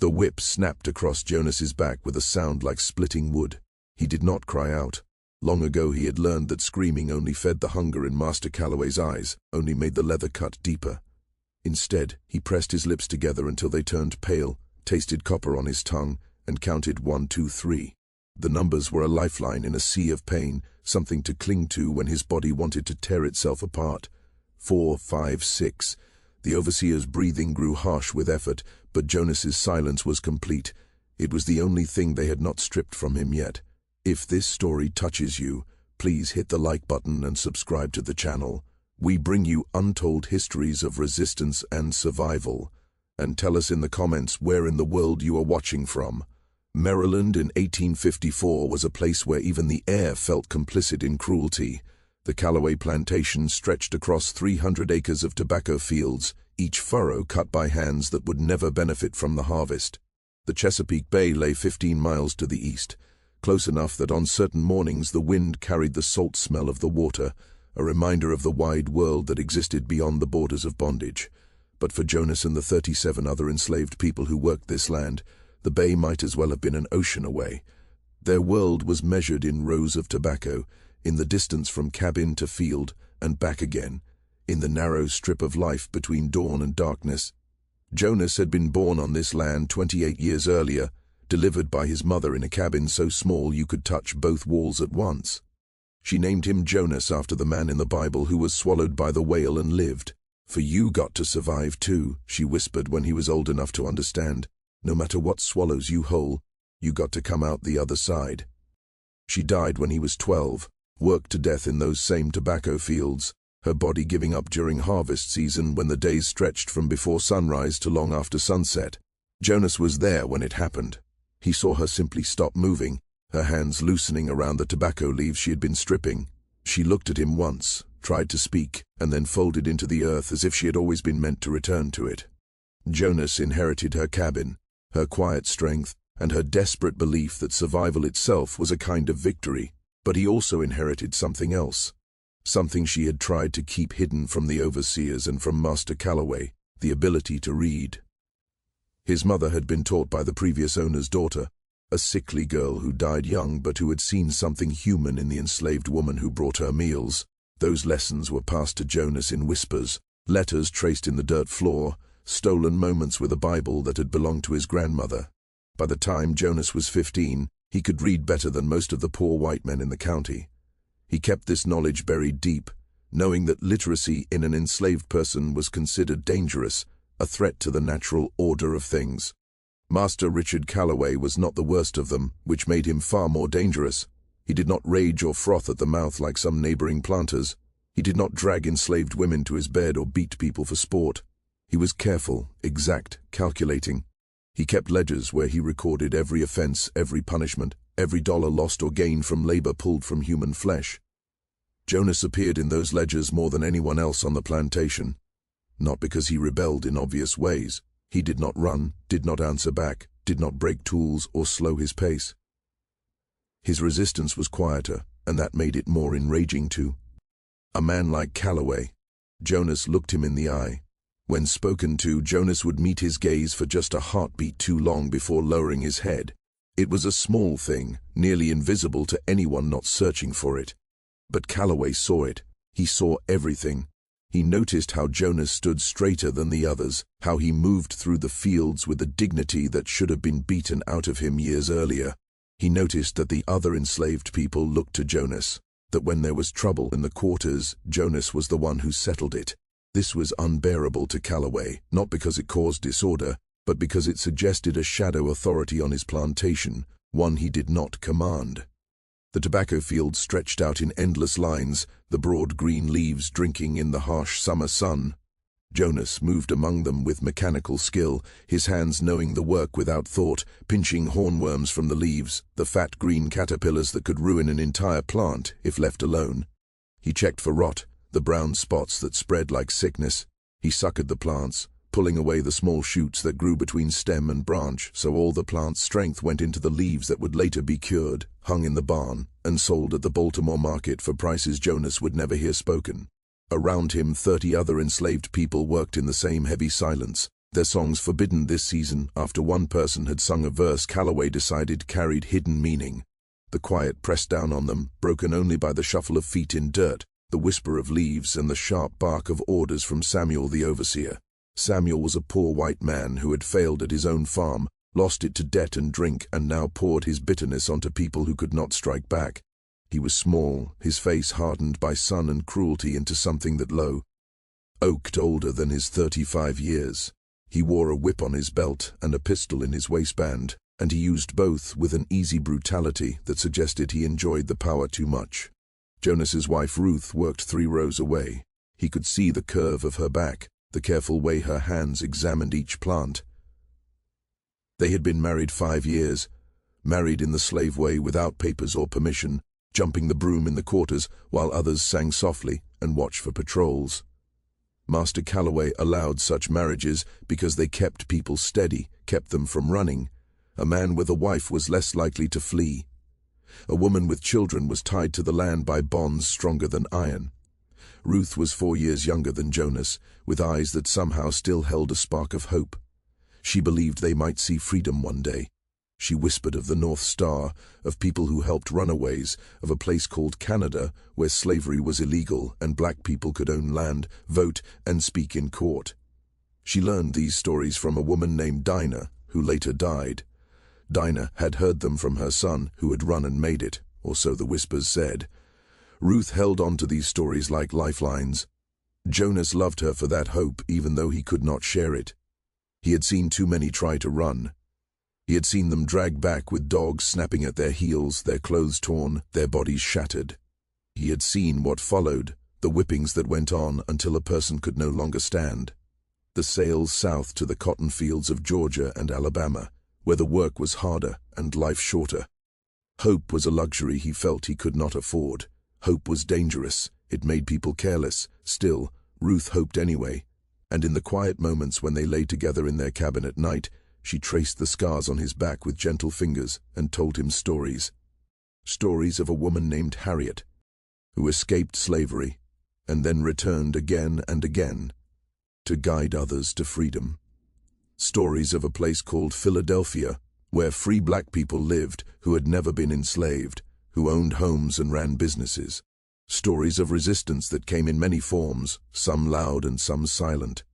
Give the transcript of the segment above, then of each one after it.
The whip snapped across Jonas's back with a sound like splitting wood. He did not cry out. Long ago he had learned that screaming only fed the hunger in Master Calloway's eyes, only made the leather cut deeper. Instead, he pressed his lips together until they turned pale, tasted copper on his tongue, and counted 1, 2, 3. The numbers were a lifeline in a sea of pain, something to cling to when his body wanted to tear itself apart. 4, 5, 6. The overseer's breathing grew harsh with effort, but Jonas's silence was complete. It was the only thing they had not stripped from him yet. If this story touches you, please hit the like button and subscribe to the channel. We bring you untold histories of resistance and survival. And tell us in the comments where in the world you are watching from. Maryland in 1854 was a place where even the air felt complicit in cruelty. The Calloway Plantation stretched across 300 acres of tobacco fields, each furrow cut by hands that would never benefit from the harvest. The Chesapeake Bay lay 15 miles to the east, close enough that on certain mornings the wind carried the salt smell of the water, a reminder of the wide world that existed beyond the borders of bondage. But for Jonas and the 37 other enslaved people who worked this land, the bay might as well have been an ocean away. Their world was measured in rows of tobacco, in the distance from cabin to field and back again, in the narrow strip of life between dawn and darkness. Jonas had been born on this land 28 years earlier, delivered by his mother in a cabin so small you could touch both walls at once. She named him Jonas after the man in the Bible who was swallowed by the whale and lived. "For you got to survive too," she whispered when he was old enough to understand. "No matter what swallows you whole, you got to come out the other side." She died when he was 12, worked to death in those same tobacco fields, her body giving up during harvest season when the days stretched from before sunrise to long after sunset. Jonas was there when it happened. He saw her simply stop moving, her hands loosening around the tobacco leaves she had been stripping. She looked at him once, tried to speak, and then folded into the earth as if she had always been meant to return to it. Jonas inherited her cabin, her quiet strength, and her desperate belief that survival itself was a kind of victory. But he also inherited something else, something she had tried to keep hidden from the overseers and from Master Calloway, the ability to read. His mother had been taught by the previous owner's daughter, a sickly girl who died young but who had seen something human in the enslaved woman who brought her meals. Those lessons were passed to Jonas in whispers, letters traced in the dirt floor, stolen moments with a Bible that had belonged to his grandmother. By the time Jonas was 15, he could read better than most of the poor white men in the county. He kept this knowledge buried deep, knowing that literacy in an enslaved person was considered dangerous, a threat to the natural order of things. Master Richard Calloway was not the worst of them, which made him far more dangerous. He did not rage or froth at the mouth like some neighboring planters. He did not drag enslaved women to his bed or beat people for sport. He was careful, exact, calculating. He kept ledgers where he recorded every offense, every punishment, every dollar lost or gained from labor pulled from human flesh. Jonas appeared in those ledgers more than anyone else on the plantation. Not because he rebelled in obvious ways. He did not run, did not answer back, did not break tools or slow his pace. His resistance was quieter, and that made it more enraging too. A man like Calloway. Jonas looked him in the eye. When spoken to, Jonas would meet his gaze for just a heartbeat too long before lowering his head. It was a small thing, nearly invisible to anyone not searching for it. But Calloway saw it. He saw everything. He noticed how Jonas stood straighter than the others, how he moved through the fields with a dignity that should have been beaten out of him years earlier. He noticed that the other enslaved people looked to Jonas, that when there was trouble in the quarters, Jonas was the one who settled it. This was unbearable to Calloway, not because it caused disorder, but because it suggested a shadow authority on his plantation, one he did not command. The tobacco fields stretched out in endless lines, the broad green leaves drinking in the harsh summer sun. Jonas moved among them with mechanical skill, his hands knowing the work without thought, pinching hornworms from the leaves, the fat green caterpillars that could ruin an entire plant if left alone. He checked for rot, the brown spots that spread like sickness. He suckered the plants, pulling away the small shoots that grew between stem and branch, so all the plant's strength went into the leaves that would later be cured, hung in the barn, and sold at the Baltimore market for prices Jonas would never hear spoken. Around him 30 other enslaved people worked in the same heavy silence, Their songs forbidden this season after one person had sung a verse Calloway decided carried hidden meaning. The quiet pressed down on them, broken only by the shuffle of feet in dirt, the whisper of leaves, and the sharp bark of orders from Samuel the overseer. Samuel was a poor white man who had failed at his own farm, lost it to debt and drink, and now poured his bitterness onto people who could not strike back. He was small, his face hardened by sun and cruelty into something that oaked older than his 35 years. He wore a whip on his belt and a pistol in his waistband, and he used both with an easy brutality that suggested he enjoyed the power too much. Jonas's wife Ruth worked 3 rows away. He could see the curve of her back, the careful way her hands examined each plant. They had been married 5 years, married in the slave way without papers or permission, jumping the broom in the quarters while others sang softly and watched for patrols. Master Calloway allowed such marriages because they kept people steady, kept them from running. A man with a wife was less likely to flee. A woman with children was tied to the land by bonds stronger than iron. Ruth was 4 years younger than Jonas, with eyes that somehow still held a spark of hope. She believed they might see freedom one day. She whispered of the North Star, of people who helped runaways, of a place called Canada where slavery was illegal and black people could own land, vote, and speak in court. She learned these stories from a woman named Dinah, who later died. Dinah had heard them from her son, who had run and made it, or so the whispers said. Ruth held on to these stories like lifelines. Jonas loved her for that hope, even though he could not share it. He had seen too many try to run. He had seen them drag back with dogs snapping at their heels, their clothes torn, their bodies shattered. He had seen what followed, the whippings that went on until a person could no longer stand. The sails south to the cotton fields of Georgia and Alabama, where the work was harder and life shorter. Hope was a luxury he felt he could not afford. Hope was dangerous. It made people careless. Still, Ruth hoped anyway. And in the quiet moments when they lay together in their cabin at night, she traced the scars on his back with gentle fingers and told him stories. Stories of a woman named Harriet, who escaped slavery and then returned again and again to guide others to freedom. Stories of a place called Philadelphia, where free black people lived who had never been enslaved, who owned homes and ran businesses. Stories of resistance that came in many forms, some loud and some silent.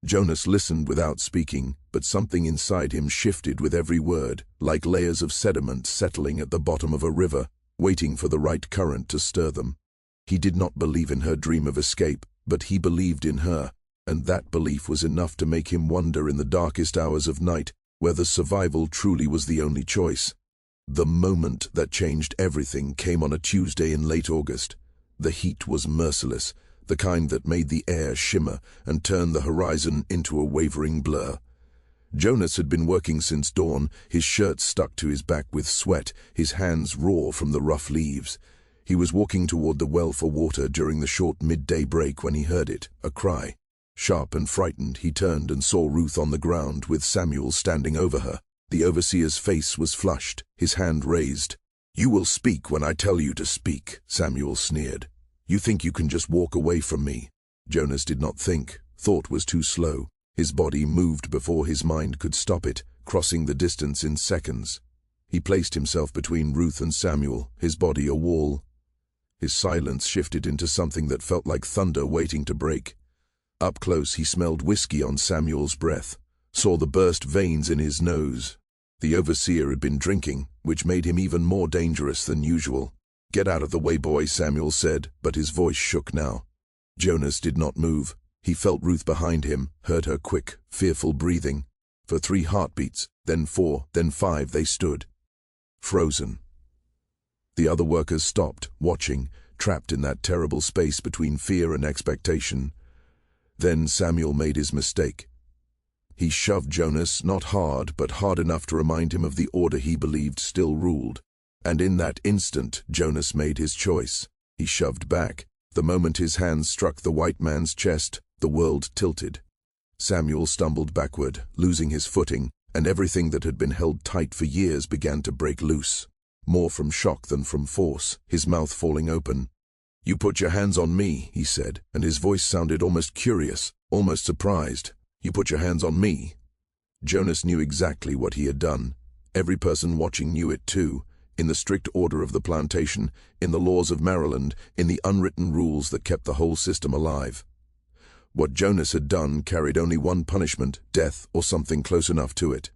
Jonas listened without speaking, but something inside him shifted with every word, like layers of sediment settling at the bottom of a river, waiting for the right current to stir them. He did not believe in her dream of escape, but he believed in her, and that belief was enough to make him wonder in the darkest hours of night whether survival truly was the only choice. The moment that changed everything came on a Tuesday in late August. The heat was merciless, the kind that made the air shimmer and turned the horizon into a wavering blur. Jonas had been working since dawn, his shirt stuck to his back with sweat, his hands raw from the rough leaves. He was walking toward the well for water during the short midday break when he heard it, a cry. Sharp and frightened, he turned and saw Ruth on the ground with Samuel standing over her. The overseer's face was flushed, his hand raised. "You will speak when I tell you to speak," Samuel sneered. "You think you can just walk away from me?" Jonas did not think. Thought was too slow. His body moved before his mind could stop it, crossing the distance in seconds. He placed himself between Ruth and Samuel, his body a wall. His silence shifted into something that felt like thunder waiting to break. Up close, he smelled whiskey on Samuel's breath, saw the burst veins in his nose. The overseer had been drinking, which made him even more dangerous than usual. "Get out of the way, boy," Samuel said, but his voice shook now. Jonas did not move. He felt Ruth behind him, heard her quick, fearful breathing. For 3 heartbeats, then 4, then 5, they stood, frozen. The other workers stopped, watching, trapped in that terrible space between fear and expectation. Then Samuel made his mistake. He shoved Jonas, not hard, but hard enough to remind him of the order he believed still ruled. And in that instant, Jonas made his choice. He shoved back. The moment his hands struck the white man's chest, the world tilted. Samuel stumbled backward, losing his footing, and everything that had been held tight for years began to break loose. More from shock than from force, his mouth falling open. "You put your hands on me," he said, and his voice sounded almost curious, almost surprised. You put your hands on me." Jonas knew exactly what he had done. Every person watching knew it too, in the strict order of the plantation, in the laws of Maryland, in the unwritten rules that kept the whole system alive. What Jonas had done carried only one punishment, death or something close enough to it.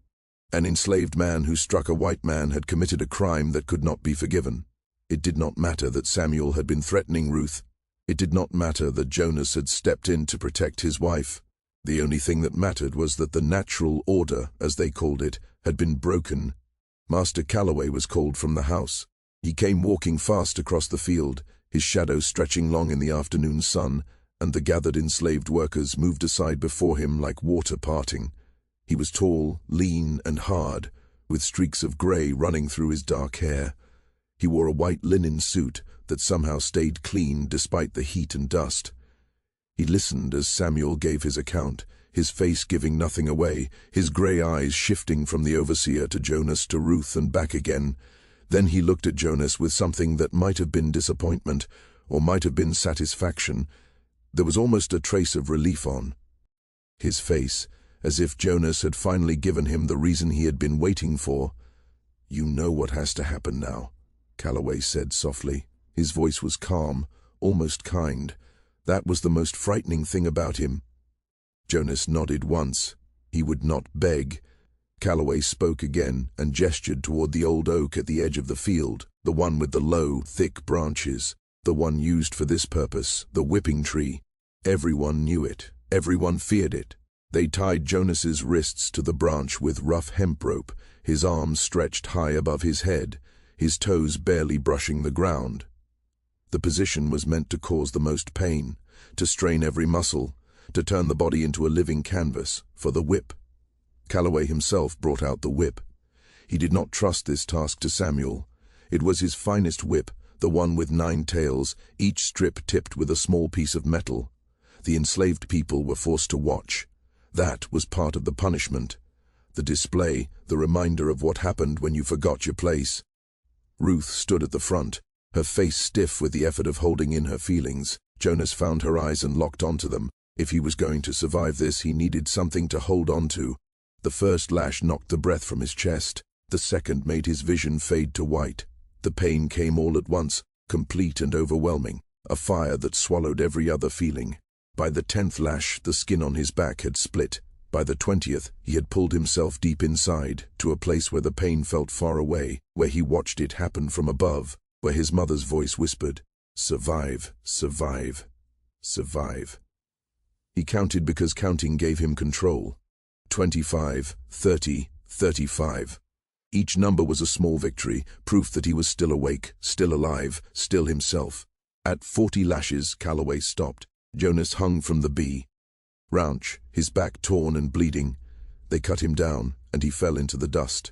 An enslaved man who struck a white man had committed a crime that could not be forgiven. It did not matter that Samuel had been threatening Ruth. It did not matter that Jonas had stepped in to protect his wife. The only thing that mattered was that the natural order, as they called it, had been broken. Master Calloway was called from the house. He came walking fast across the field, his shadow stretching long in the afternoon sun, and the gathered enslaved workers moved aside before him like water parting. He was tall, lean, and hard, with streaks of grey running through his dark hair. He wore a white linen suit that somehow stayed clean despite the heat and dust. He listened as Samuel gave his account, his face giving nothing away, his grey eyes shifting from the overseer to Jonas to Ruth and back again. Then he looked at Jonas with something that might have been disappointment, or might have been satisfaction. There was almost a trace of relief on his face, as if Jonas had finally given him the reason he had been waiting for. "You know what has to happen now," Calloway said softly. His voice was calm, almost kind. That was the most frightening thing about him. Jonas nodded once. He would not beg. Calloway spoke again and gestured toward the old oak at the edge of the field, the one with the low, thick branches, the one used for this purpose, the whipping tree. Everyone knew it. Everyone feared it. They tied Jonas's wrists to the branch with rough hemp rope, his arms stretched high above his head, his toes barely brushing the ground. The position was meant to cause the most pain, to strain every muscle, to turn the body into a living canvas for the whip. Calloway himself brought out the whip. He did not trust this task to Samuel. It was his finest whip, the one with 9 tails, each strip tipped with a small piece of metal. The enslaved people were forced to watch. That was part of the punishment. The display, the reminder of what happened when you forgot your place. Ruth stood at the front, her face stiff with the effort of holding in her feelings. Jonas found her eyes and locked onto them. If he was going to survive this, he needed something to hold on to. The first lash knocked the breath from his chest. The second made his vision fade to white. The pain came all at once, complete and overwhelming, a fire that swallowed every other feeling. By the 10th lash, the skin on his back had split. By the 20th, he had pulled himself deep inside, to a place where the pain felt far away, where he watched it happen from above, where his mother's voice whispered, "Survive, survive, survive." He counted because counting gave him control. 25, 30, 35. Each number was a small victory, proof that he was still awake, still alive, still himself. At 40 lashes, Calloway stopped. Jonas hung from the bee. Ranch, his back torn and bleeding. They cut him down, and he fell into the dust.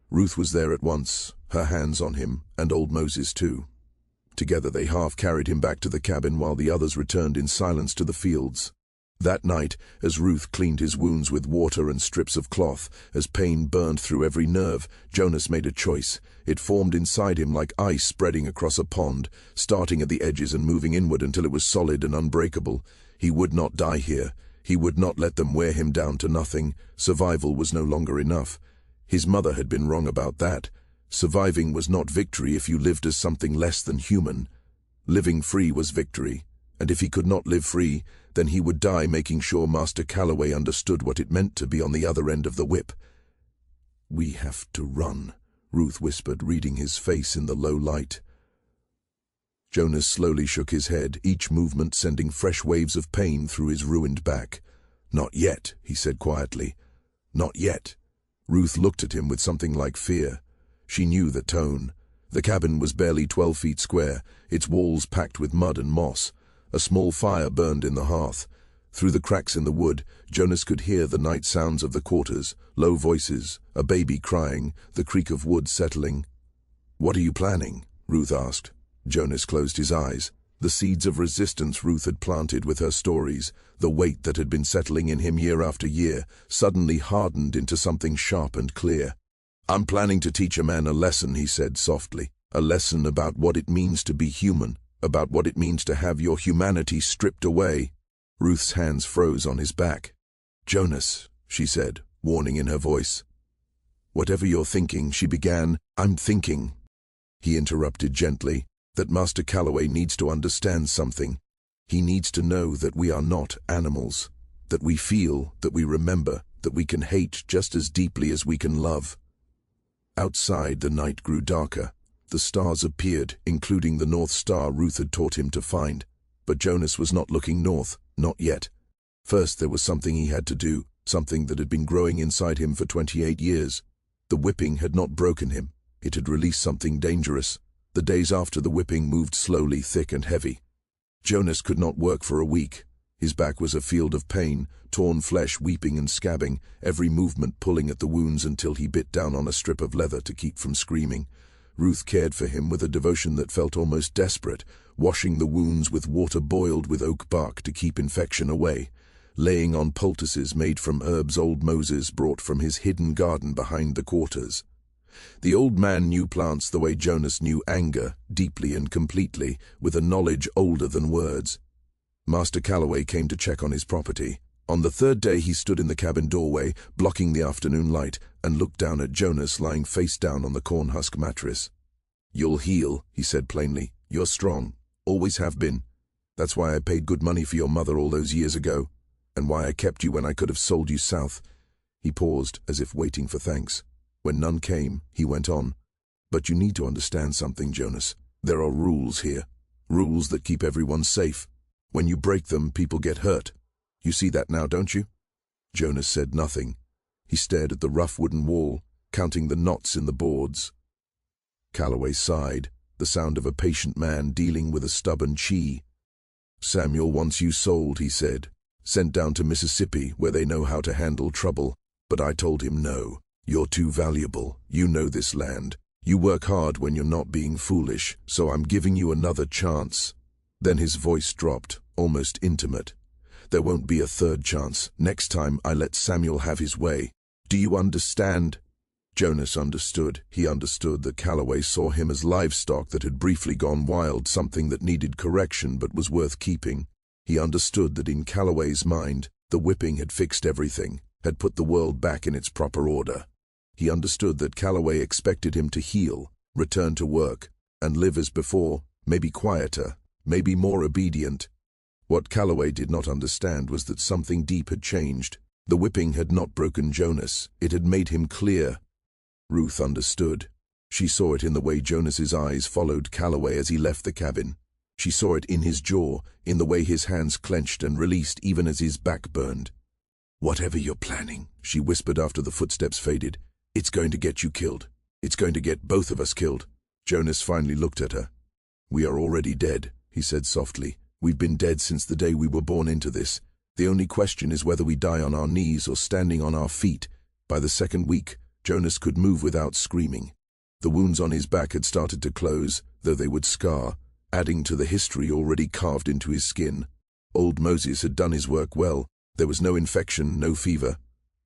Ruth was there at once, her hands on him, and old Moses too. Together they half carried him back to the cabin while the others returned in silence to the fields. That night, as Ruth cleaned his wounds with water and strips of cloth, as pain burned through every nerve, Jonas made a choice. It formed inside him like ice spreading across a pond, starting at the edges and moving inward until it was solid and unbreakable. He would not die here. He would not let them wear him down to nothing. Survival was no longer enough. His mother had been wrong about that. Surviving was not victory if you lived as something less than human. Living free was victory, and if he could not live free, then he would die making sure Master Calloway understood what it meant to be on the other end of the whip. "We have to run," Ruth whispered, reading his face in the low light. Jonas slowly shook his head, each movement sending fresh waves of pain through his ruined back. "Not yet," he said quietly. "Not yet." Ruth looked at him with something like fear. She knew the tone. The cabin was barely 12 feet square, its walls packed with mud and moss. A small fire burned in the hearth. Through the cracks in the wood, Jonas could hear the night sounds of the quarters, low voices, a baby crying, the creak of wood settling. "What are you planning?" Ruth asked. Jonas closed his eyes. The seeds of resistance Ruth had planted with her stories, the weight that had been settling in him year after year, suddenly hardened into something sharp and clear. "I'm planning to teach a man a lesson," he said softly, "a lesson about what it means to be human, about what it means to have your humanity stripped away." Ruth's hands froze on his back. "Jonas," she said, warning in her voice. "Whatever you're thinking," she began. "I'm thinking," he interrupted gently, "that Master Calloway needs to understand something. He needs to know that we are not animals, that we feel, that we remember, that we can hate just as deeply as we can love." Outside, the night grew darker. The stars appeared, including the North Star Ruth had taught him to find. But Jonas was not looking north, not yet. First, there was something he had to do, something that had been growing inside him for 28 years. The whipping had not broken him. It had released something dangerous. The days after the whipping moved slowly, thick and heavy. Jonas could not work for a week. His back was a field of pain, torn flesh weeping and scabbing, every movement pulling at the wounds until he bit down on a strip of leather to keep from screaming. Ruth cared for him with a devotion that felt almost desperate, washing the wounds with water boiled with oak bark to keep infection away, laying on poultices made from herbs old Moses brought from his hidden garden behind the quarters. The old man knew plants the way Jonas knew anger, deeply and completely, with a knowledge older than words. Master Calloway came to check on his property. On the third day he stood in the cabin doorway, blocking the afternoon light, and looked down at Jonas lying face down on the cornhusk mattress. "You'll heal," he said plainly. "You're strong. Always have been. That's why I paid good money for your mother all those years ago, and why I kept you when I could have sold you south." He paused, as if waiting for thanks. When none came, he went on. "But you need to understand something, Jonas. There are rules here. Rules that keep everyone safe. When you break them, people get hurt. You see that now, don't you?" Jonas said nothing. He stared at the rough wooden wall, counting the knots in the boards. Calloway sighed, the sound of a patient man dealing with a stubborn chi. "Samuel wants you sold," he said. "Sent down to Mississippi, where they know how to handle trouble. But I told him no. You're too valuable. You know this land. You work hard when you're not being foolish, so I'm giving you another chance." Then his voice dropped, almost intimate. "There won't be a third chance. Next time I let Samuel have his way. Do you understand?" Jonas understood. He understood that Calloway saw him as livestock that had briefly gone wild, something that needed correction but was worth keeping. He understood that in Calloway's mind, the whipping had fixed everything, had put the world back in its proper order. He understood that Calloway expected him to heal, return to work, and live as before, maybe quieter, maybe more obedient. What Calloway did not understand was that something deep had changed. The whipping had not broken Jonas. It had made him clear. Ruth understood. She saw it in the way Jonas's eyes followed Calloway as he left the cabin. She saw it in his jaw, in the way his hands clenched and released even as his back burned. "Whatever you're planning," she whispered after the footsteps faded, "it's going to get you killed. It's going to get both of us killed." Jonas finally looked at her. "We are already dead," he said softly. "We've been dead since the day we were born into this. The only question is whether we die on our knees or standing on our feet." By the second week, Jonas could move without screaming. The wounds on his back had started to close, though they would scar, adding to the history already carved into his skin. Old Moses had done his work well. There was no infection, no fever.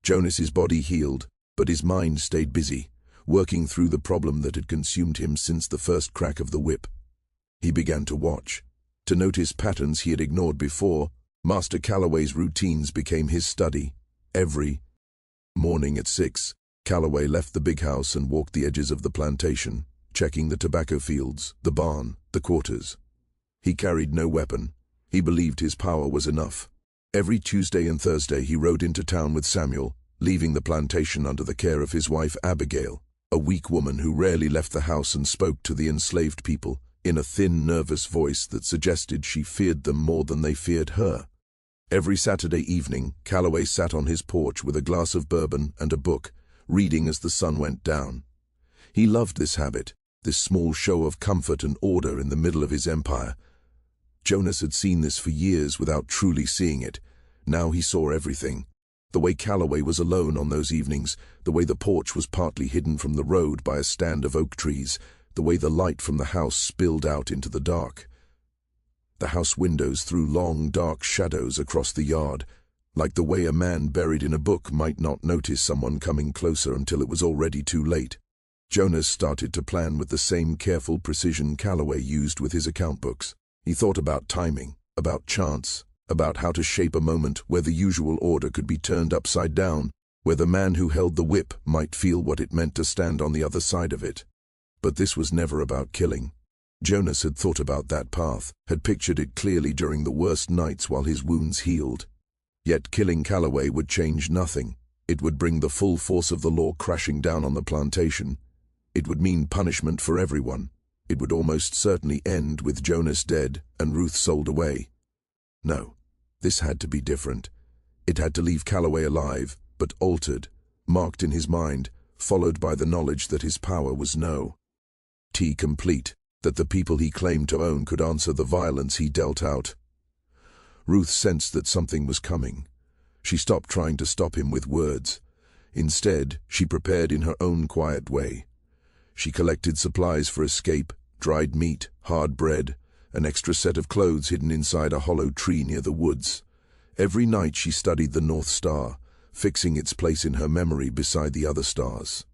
Jonas's body healed, but his mind stayed busy, working through the problem that had consumed him since the first crack of the whip. He began to watch, to notice patterns he had ignored before. Master Calloway's routines became his study. Every morning at 6, Calloway left the big house and walked the edges of the plantation, checking the tobacco fields, the barn, the quarters. He carried no weapon. He believed his power was enough. Every Tuesday and Thursday he rode into town with Samuel, leaving the plantation under the care of his wife Abigail, a weak woman who rarely left the house and spoke to the enslaved people in a thin, nervous voice that suggested she feared them more than they feared her. Every Saturday evening, Calloway sat on his porch with a glass of bourbon and a book, reading as the sun went down. He loved this habit, this small show of comfort and order in the middle of his empire. Jonas had seen this for years without truly seeing it. Now he saw everything. The way Calloway was alone on those evenings, the way the porch was partly hidden from the road by a stand of oak trees, the way the light from the house spilled out into the dark. The house windows threw long, dark shadows across the yard, like the way a man buried in a book might not notice someone coming closer until it was already too late. Jonas started to plan with the same careful precision Calloway used with his account books. He thought about timing, about chance, about how to shape a moment where the usual order could be turned upside down, where the man who held the whip might feel what it meant to stand on the other side of it. But this was never about killing. Jonas had thought about that path, had pictured it clearly during the worst nights while his wounds healed. Yet killing Calloway would change nothing. It would bring the full force of the law crashing down on the plantation. It would mean punishment for everyone. It would almost certainly end with Jonas dead and Ruth sold away. No, this had to be different. It had to leave Calloway alive, but altered, marked in his mind, followed by the knowledge that his power was complete, that the people he claimed to own could answer the violence he dealt out. Ruth sensed that something was coming. She stopped trying to stop him with words. Instead, she prepared in her own quiet way. She collected supplies for escape, dried meat, hard bread, an extra set of clothes hidden inside a hollow tree near the woods. Every night she studied the North Star, fixing its place in her memory beside the other stars.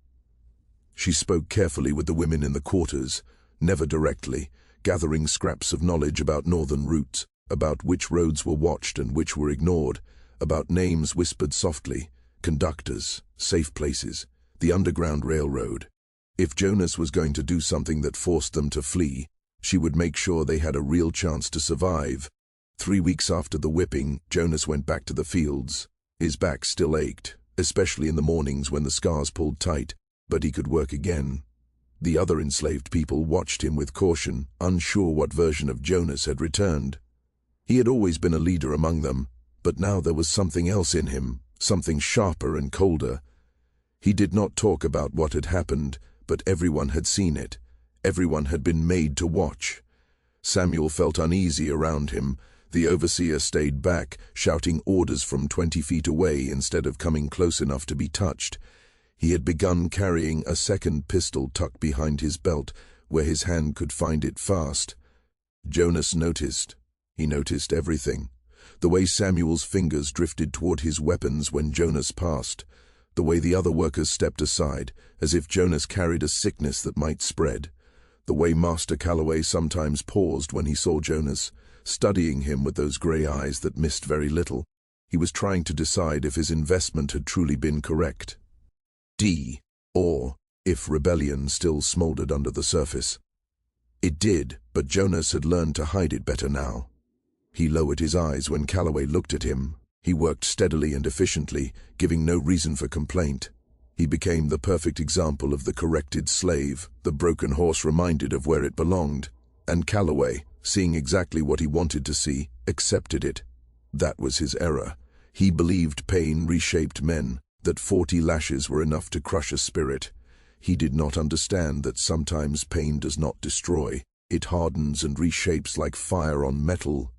She spoke carefully with the women in the quarters, never directly, gathering scraps of knowledge about northern routes, about which roads were watched and which were ignored, about names whispered softly, conductors, safe places, the Underground Railroad. If Jonas was going to do something that forced them to flee, she would make sure they had a real chance to survive. 3 weeks after the whipping, Jonas went back to the fields. His back still ached, especially in the mornings when the scars pulled tight, but he could work again. The other enslaved people watched him with caution, unsure what version of Jonas had returned. He had always been a leader among them, but now there was something else in him, something sharper and colder. He did not talk about what had happened, but everyone had seen it. Everyone had been made to watch. Samuel felt uneasy around him. The overseer stayed back, shouting orders from 20 feet away instead of coming close enough to be touched. He had begun carrying a second pistol tucked behind his belt, where his hand could find it fast. Jonas noticed. He noticed everything. The way Samuel's fingers drifted toward his weapons when Jonas passed. The way the other workers stepped aside, as if Jonas carried a sickness that might spread. The way Master Calloway sometimes paused when he saw Jonas, studying him with those grey eyes that missed very little. He was trying to decide if his investment had truly been correct. Or if rebellion still smoldered under the surface. It did, but Jonas had learned to hide it better now. He lowered his eyes when Calloway looked at him. He worked steadily and efficiently, giving no reason for complaint. He became the perfect example of the corrected slave, the broken horse reminded of where it belonged. And Calloway, seeing exactly what he wanted to see, accepted it. That was his error. He believed pain reshaped men, that 40 lashes were enough to crush a spirit. He did not understand that sometimes pain does not destroy. It hardens and reshapes like fire on metal.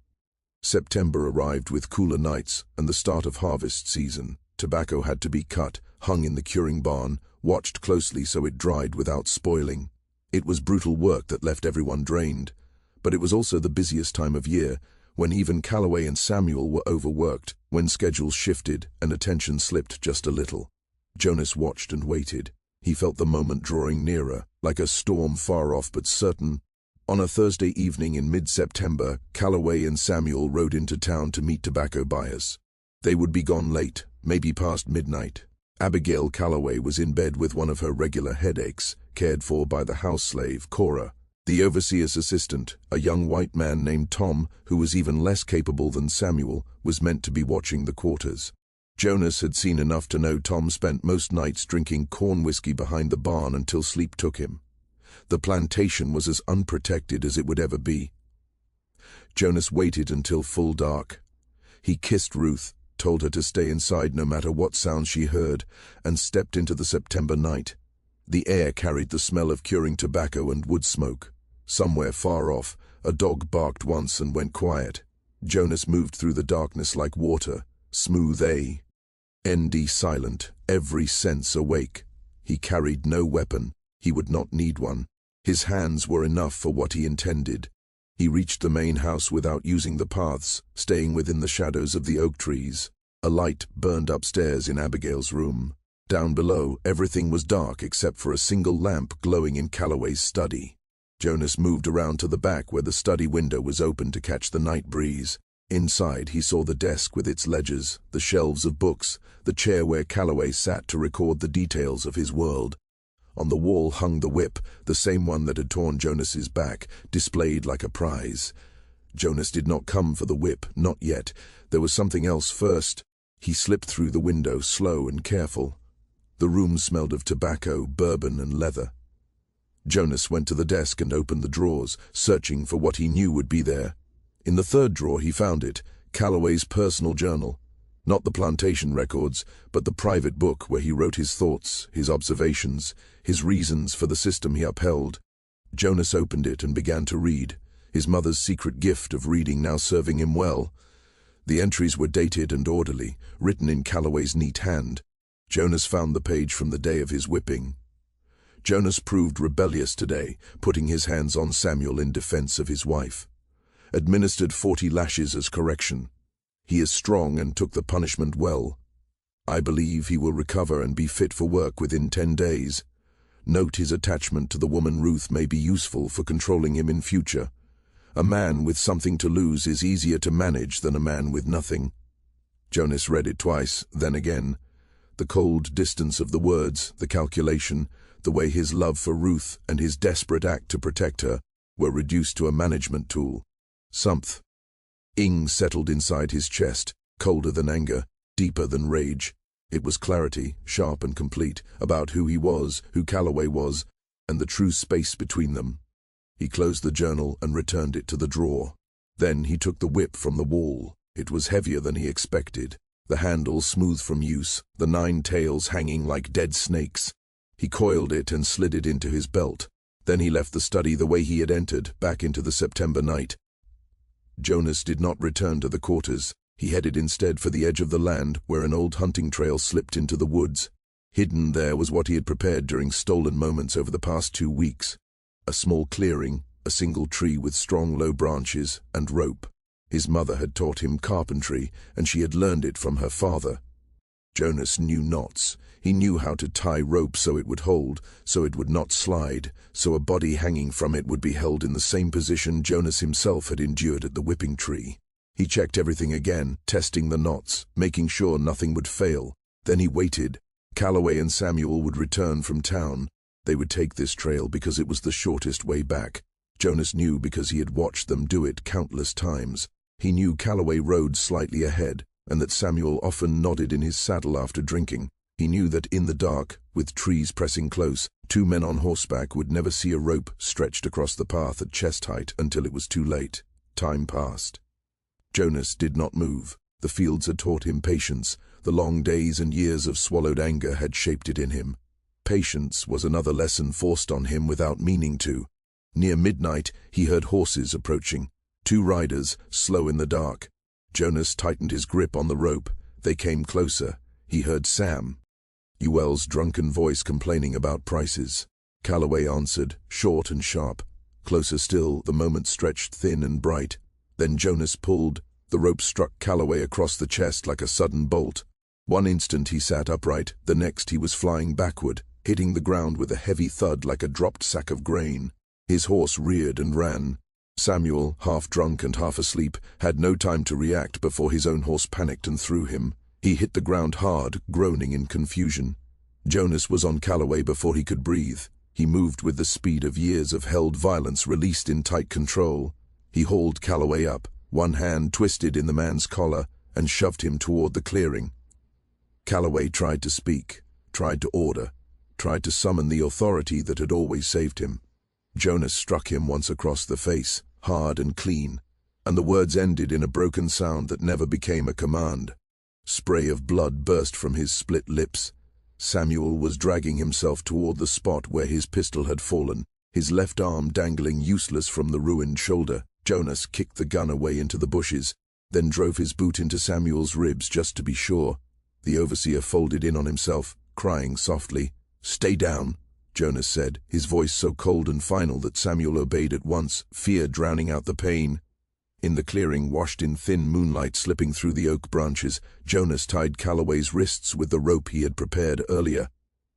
September arrived with cooler nights and the start of harvest season. Tobacco had to be cut, hung in the curing barn, watched closely so it dried without spoiling. It was brutal work that left everyone drained, but it was also the busiest time of year, when even Calloway and Samuel were overworked, when schedules shifted and attention slipped just a little. Jonas watched and waited. He felt the moment drawing nearer, like a storm far off but certain. On a Thursday evening in mid-September, Calloway and Samuel rode into town to meet tobacco buyers. They would be gone late, maybe past midnight. Abigail Calloway was in bed with one of her regular headaches, cared for by the house slave, Cora. The overseer's assistant, a young white man named Tom, who was even less capable than Samuel, was meant to be watching the quarters. Jonas had seen enough to know Tom spent most nights drinking corn whiskey behind the barn until sleep took him. The plantation was as unprotected as it would ever be. Jonas waited until full dark. He kissed Ruth, told her to stay inside no matter what sounds she heard, and stepped into the September night. The air carried the smell of curing tobacco and wood smoke. Somewhere far off, a dog barked once and went quiet. Jonas moved through the darkness like water, smooth and silent, every sense awake. He carried no weapon. He would not need one. His hands were enough for what he intended. He reached the main house without using the paths, staying within the shadows of the oak trees. A light burned upstairs in Abigail's room. Down below, everything was dark except for a single lamp glowing in Calloway's study. Jonas moved around to the back where the study window was open to catch the night breeze. Inside, he saw the desk with its ledgers, the shelves of books, the chair where Calloway sat to record the details of his world. On the wall hung the whip, the same one that had torn Jonas's back, displayed like a prize. Jonas did not come for the whip, not yet. There was something else first. He slipped through the window, slow and careful. The room smelled of tobacco, bourbon, and leather. Jonas went to the desk and opened the drawers, searching for what he knew would be there. In the third drawer he found it, Calloway's personal journal. Not the Plantation records, but the private book where he wrote his thoughts, his observations, his reasons for the system he upheld. Jonas opened it and began to read, his mother's secret gift of reading now serving him well. The entries were dated and orderly, written in Calloway's neat hand. Jonas found the page from the day of his whipping. Jonas proved rebellious today, putting his hands on Samuel in defense of his wife. Administered 40 lashes as correction. He is strong and took the punishment well. I believe he will recover and be fit for work within 10 days. Note his attachment to the woman Ruth may be useful for controlling him in future. A man with something to lose is easier to manage than a man with nothing. Jonas read it twice, then again. The cold distance of the words, the calculation, the way his love for Ruth and his desperate act to protect her were reduced to a management tool. Something settled inside his chest, colder than anger, deeper than rage. It was clarity, sharp and complete, about who he was, who Calloway was, and the true space between them. He closed the journal and returned it to the drawer. Then he took the whip from the wall. It was heavier than he expected, the handle smooth from use, the 9 tails hanging like dead snakes. He coiled it and slid it into his belt. Then he left the study the way he had entered, back into the September night. Jonas did not return to the quarters. He headed instead for the edge of the land, where an old hunting trail slipped into the woods. Hidden there was what he had prepared during stolen moments over the past 2 weeks. A small clearing, a single tree with strong low branches, and rope. His mother had taught him carpentry, and she had learned it from her father. Jonas knew knots. He knew how to tie rope so it would hold, so it would not slide, so a body hanging from it would be held in the same position Jonas himself had endured at the whipping tree. He checked everything again, testing the knots, making sure nothing would fail. Then he waited. Calloway and Samuel would return from town. They would take this trail because it was the shortest way back. Jonas knew because he had watched them do it countless times. He knew Calloway rode slightly ahead, and that Samuel often nodded in his saddle after drinking. He knew that in the dark, with trees pressing close, 2 men on horseback would never see a rope stretched across the path at chest height until it was too late. Time passed. Jonas did not move. The fields had taught him patience. The long days and years of swallowed anger had shaped it in him. Patience was another lesson forced on him without meaning to. Near midnight, he heard horses approaching. 2 riders, slow in the dark. Jonas tightened his grip on the rope. They came closer. He heard Sam. Ewell's drunken voice complaining about prices. Calloway answered, short and sharp. Closer still, the moment stretched thin and bright. Then Jonas pulled. The rope struck Calloway across the chest like a sudden bolt. One instant he sat upright, the next he was flying backward, hitting the ground with a heavy thud like a dropped sack of grain. His horse reared and ran. Samuel, half drunk and half asleep, had no time to react before his own horse panicked and threw him. He hit the ground hard, groaning in confusion. Jonas was on Calloway before he could breathe. He moved with the speed of years of held violence released in tight control. He hauled Calloway up, one hand twisted in the man's collar, and shoved him toward the clearing. Calloway tried to speak, tried to order, tried to summon the authority that had always saved him. Jonas struck him once across the face, hard and clean, and the words ended in a broken sound that never became a command. Spray of blood burst from his split lips. Samuel was dragging himself toward the spot where his pistol had fallen, his left arm dangling useless from the ruined shoulder. Jonas kicked the gun away into the bushes, then drove his boot into Samuel's ribs just to be sure. The overseer folded in on himself, crying softly. "Stay down," Jonas said, his voice so cold and final that Samuel obeyed at once, fear drowning out the pain. In the clearing, washed in thin moonlight slipping through the oak branches, Jonas tied Calloway's wrists with the rope he had prepared earlier.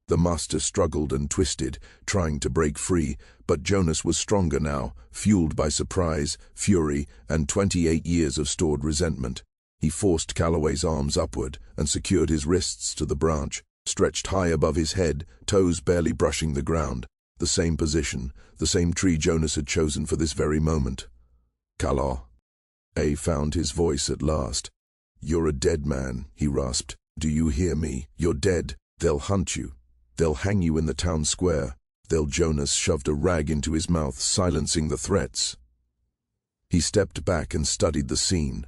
The master struggled and twisted, trying to break free, but Jonas was stronger now, fueled by surprise, fury, and 28 years of stored resentment. He forced Calloway's arms upward and secured his wrists to the branch, stretched high above his head, toes barely brushing the ground. The same position, the same tree Jonas had chosen for this very moment. Calloway found his voice at last. "You're a dead man," he rasped. "Do you hear me? You're dead. They'll hunt you. They'll hang you in the town square. Jonas shoved a rag into his mouth, silencing the threats. He stepped back and studied the scene.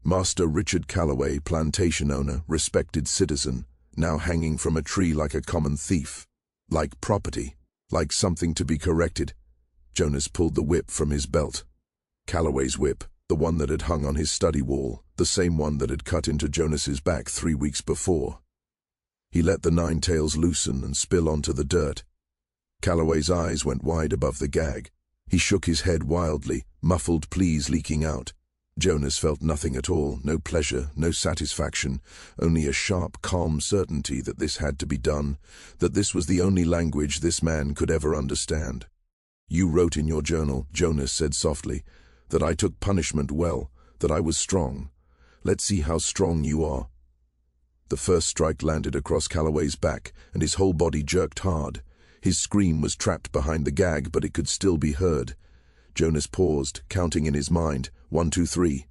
Master Richard Calloway, plantation owner, respected citizen, now hanging from a tree like a common thief. Like property. Like something to be corrected. Jonas pulled the whip from his belt. Calloway's whip, the one that had hung on his study wall, the same one that had cut into Jonas's back 3 weeks before. He let the 9 tails loosen and spill onto the dirt. Calloway's eyes went wide above the gag. He shook his head wildly, muffled pleas leaking out. Jonas felt nothing at all, no pleasure, no satisfaction, only a sharp, calm certainty that this had to be done, that this was the only language this man could ever understand. "You wrote in your journal," Jonas said softly, "that I took punishment well, that I was strong. Let's see how strong you are." The first strike landed across Calloway's back, and his whole body jerked hard. His scream was trapped behind the gag, but it could still be heard. Jonas paused, counting in his mind, 1, 2, 3.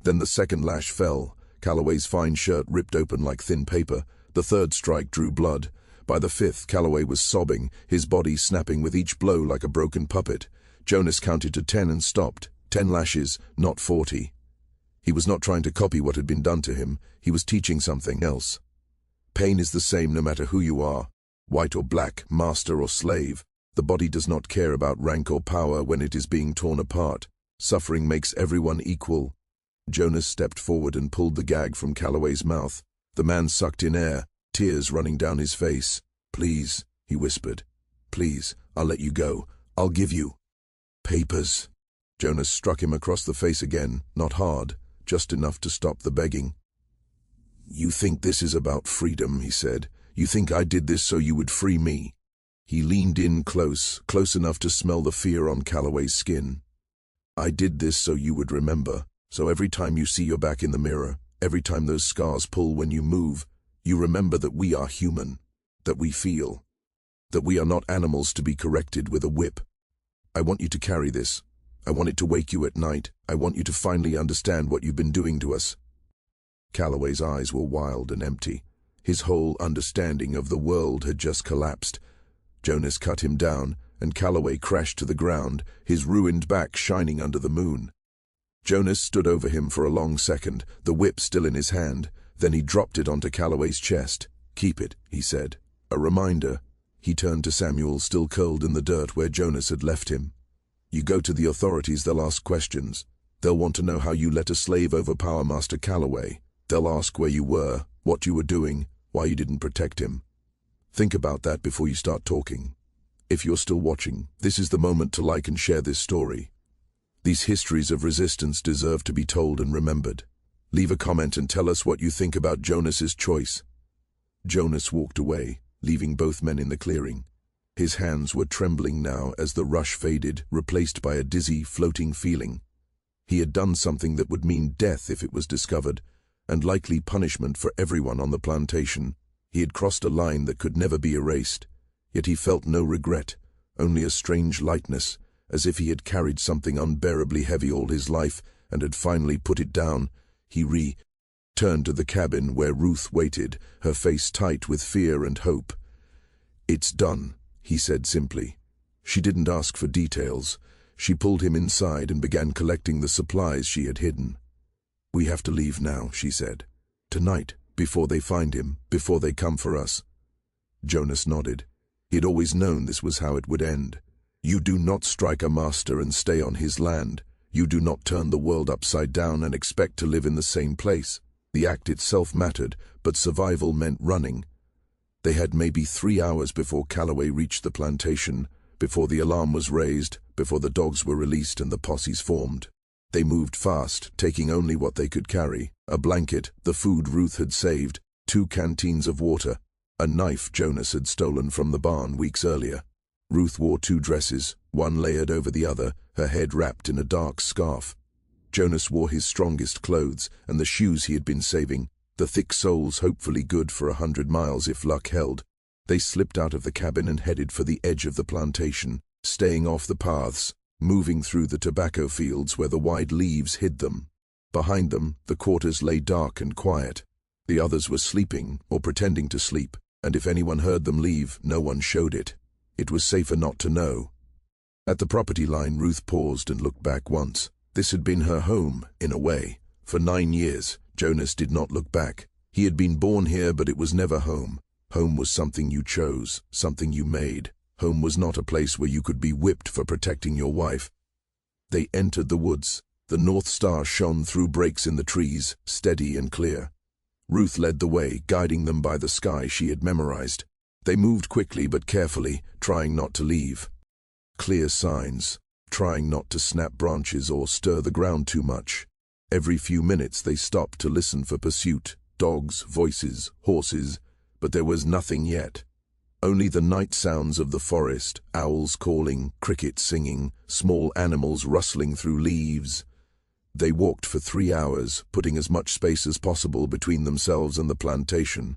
Then the second lash fell. Calloway's fine shirt ripped open like thin paper. The third strike drew blood. By the 5th, Calloway was sobbing, his body snapping with each blow like a broken puppet. Jonas counted to 10 and stopped. 10 lashes, not 40. He was not trying to copy what had been done to him. He was teaching something else. Pain is the same no matter who you are, white or black, master or slave. The body does not care about rank or power when it is being torn apart. Suffering makes everyone equal. Jonas stepped forward and pulled the gag from Calloway's mouth. The man sucked in air, tears running down his face. "Please," he whispered. "Please, I'll let you go. I'll give you papers." Jonas struck him across the face again, not hard, just enough to stop the begging. "You think this is about freedom," he said. "You think I did this so you would free me." He leaned in close enough to smell the fear on Calloway's skin. "I did this so you would remember, so every time you see your back in the mirror, every time those scars pull when you move, you remember that we are human, that we feel, that we are not animals to be corrected with a whip. I want you to carry this. I want it to wake you at night. I want you to finally understand what you've been doing to us." Calloway's eyes were wild and empty. His whole understanding of the world had just collapsed. Jonas cut him down, and Calloway crashed to the ground, his ruined back shining under the moon. Jonas stood over him for a long second, the whip still in his hand. Then he dropped it onto Calloway's chest. "Keep it," he said. "A reminder." He turned to Samuel, still curled in the dirt where Jonas had left him. "You go to the authorities, they'll ask questions. They'll want to know how you let a slave overpower Master Calloway. They'll ask where you were, what you were doing, why you didn't protect him. Think about that before you start talking. If you're still watching, this is the moment to like and share this story. These histories of resistance deserve to be told and remembered. Leave a comment and tell us what you think about Jonas's choice." Jonas walked away, leaving both men in the clearing. His hands were trembling now as the rush faded, replaced by a dizzy, floating feeling. He had done something that would mean death if it was discovered, and likely punishment for everyone on the plantation. He had crossed a line that could never be erased, yet he felt no regret, only a strange lightness, as if he had carried something unbearably heavy all his life and had finally put it down. He turned to the cabin where Ruth waited, her face tight with fear and hope. "It's done," he said simply. She didn't ask for details. She pulled him inside and began collecting the supplies she had hidden. "We have to leave now," she said. "Tonight, before they find him, before they come for us." Jonas nodded. He had always known this was how it would end. You do not strike a master and stay on his land. You do not turn the world upside down and expect to live in the same place. The act itself mattered, but survival meant running. They had maybe 3 hours before Calloway reached the plantation, before the alarm was raised, before the dogs were released and the posses formed. They moved fast, taking only what they could carry: a blanket, the food Ruth had saved, 2 canteens of water. a knife Jonas had stolen from the barn weeks earlier. Ruth wore 2 dresses, one layered over the other, her head wrapped in a dark scarf. Jonas wore his strongest clothes and the shoes he had been saving, the thick soles hopefully good for 100 miles if luck held. They slipped out of the cabin and headed for the edge of the plantation, staying off the paths, moving through the tobacco fields where the wide leaves hid them. Behind them, the quarters lay dark and quiet. The others were sleeping or pretending to sleep, and if anyone heard them leave, no one showed it. It was safer not to know. At the property line, Ruth paused and looked back once. This had been her home, in a way. For 9 years, Jonas did not look back. He had been born here, but it was never home. Home was something you chose, something you made. Home was not a place where you could be whipped for protecting your wife. They entered the woods. The North Star shone through breaks in the trees, steady and clear. Ruth led the way, guiding them by the sky she had memorized. They moved quickly but carefully, trying not to leave. Clear signs, trying not to snap branches or stir the ground too much. Every few minutes they stopped to listen for pursuit, dogs, voices, horses, but there was nothing yet. Only the night sounds of the forest, owls calling, crickets singing, small animals rustling through leaves. They walked for 3 hours, putting as much space as possible between themselves and the plantation.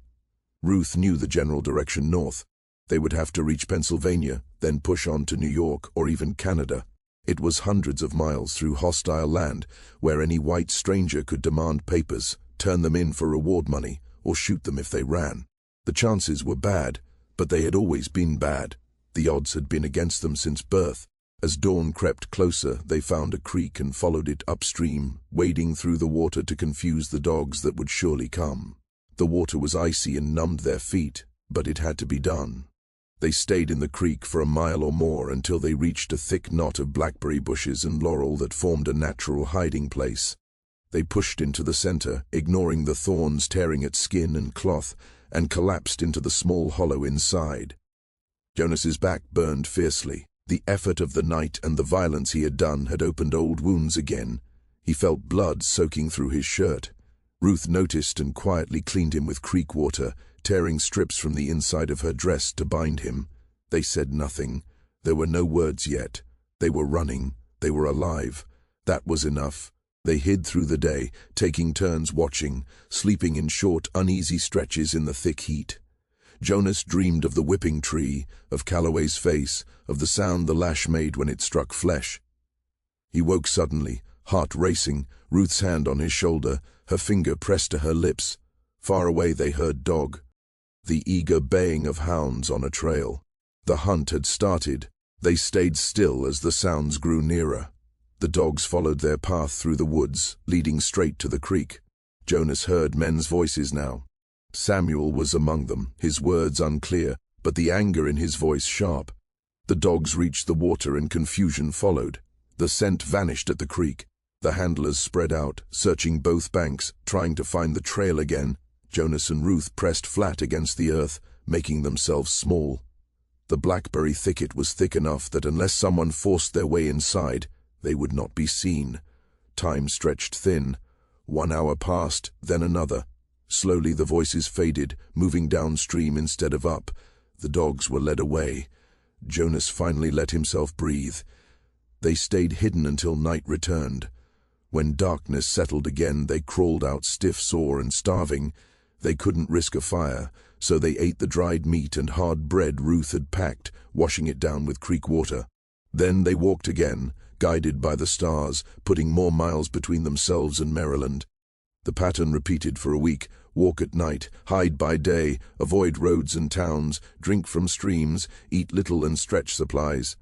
Ruth knew the general direction north. They would have to reach Pennsylvania, then push on to New York or even Canada. It was hundreds of miles through hostile land, where any white stranger could demand papers, turn them in for reward money, or shoot them if they ran. The chances were bad, but they had always been bad. The odds had been against them since birth. As dawn crept closer, they found a creek and followed it upstream, wading through the water to confuse the dogs that would surely come. The water was icy and numbed their feet, but it had to be done. They stayed in the creek for a mile or more until they reached a thick knot of blackberry bushes and laurel that formed a natural hiding place. They pushed into the center, ignoring the thorns tearing at skin and cloth, and collapsed into the small hollow inside. Jonas's back burned fiercely. The effort of the night and the violence he had done had opened old wounds again. He felt blood soaking through his shirt. Ruth noticed and quietly cleaned him with creek water, tearing strips from the inside of her dress to bind him. They said nothing. There were no words yet. They were running. They were alive. That was enough. They hid through the day, taking turns watching, sleeping in short, uneasy stretches in the thick heat. Jonas dreamed of the whipping tree, of Calloway's face, of the sound the lash made when it struck flesh. He woke suddenly, heart racing, Ruth's hand on his shoulder, her finger pressed to her lips. Far away they heard dog, the eager baying of hounds on a trail. The hunt had started. They stayed still as the sounds grew nearer. The dogs followed their path through the woods, leading straight to the creek. Jonas heard men's voices now. Samuel was among them, his words unclear, but the anger in his voice sharp. The dogs reached the water and confusion followed. The scent vanished at the creek. The handlers spread out, searching both banks, trying to find the trail again. Jonas and Ruth pressed flat against the earth, making themselves small. The blackberry thicket was thick enough that unless someone forced their way inside, they would not be seen. Time stretched thin. 1 hour passed, then another. Slowly the voices faded, moving downstream instead of up. The dogs were led away. Jonas finally let himself breathe. They stayed hidden until night returned. When darkness settled again, they crawled out stiff, sore, and starving. They couldn't risk a fire, so they ate the dried meat and hard bread Ruth had packed, washing it down with creek water. Then they walked again, guided by the stars, putting more miles between themselves and Maryland. The pattern repeated for a week: walk at night, hide by day, avoid roads and towns, drink from streams, eat little and stretch supplies.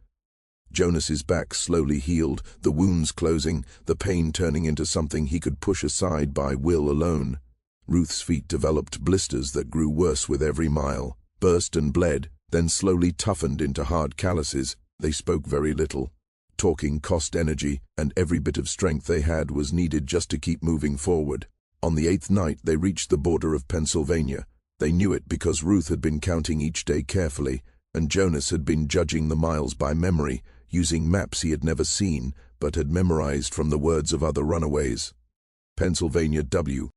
Jonas's back slowly healed, the wounds closing, the pain turning into something he could push aside by will alone. Ruth's feet developed blisters that grew worse with every mile, burst and bled, then slowly toughened into hard calluses. They spoke very little. Talking cost energy, and every bit of strength they had was needed just to keep moving forward. On the 8th night, they reached the border of Pennsylvania. They knew it because Ruth had been counting each day carefully, and Jonas had been judging the miles by memory, using maps he had never seen, but had memorized from the words of other runaways. Pennsylvania W.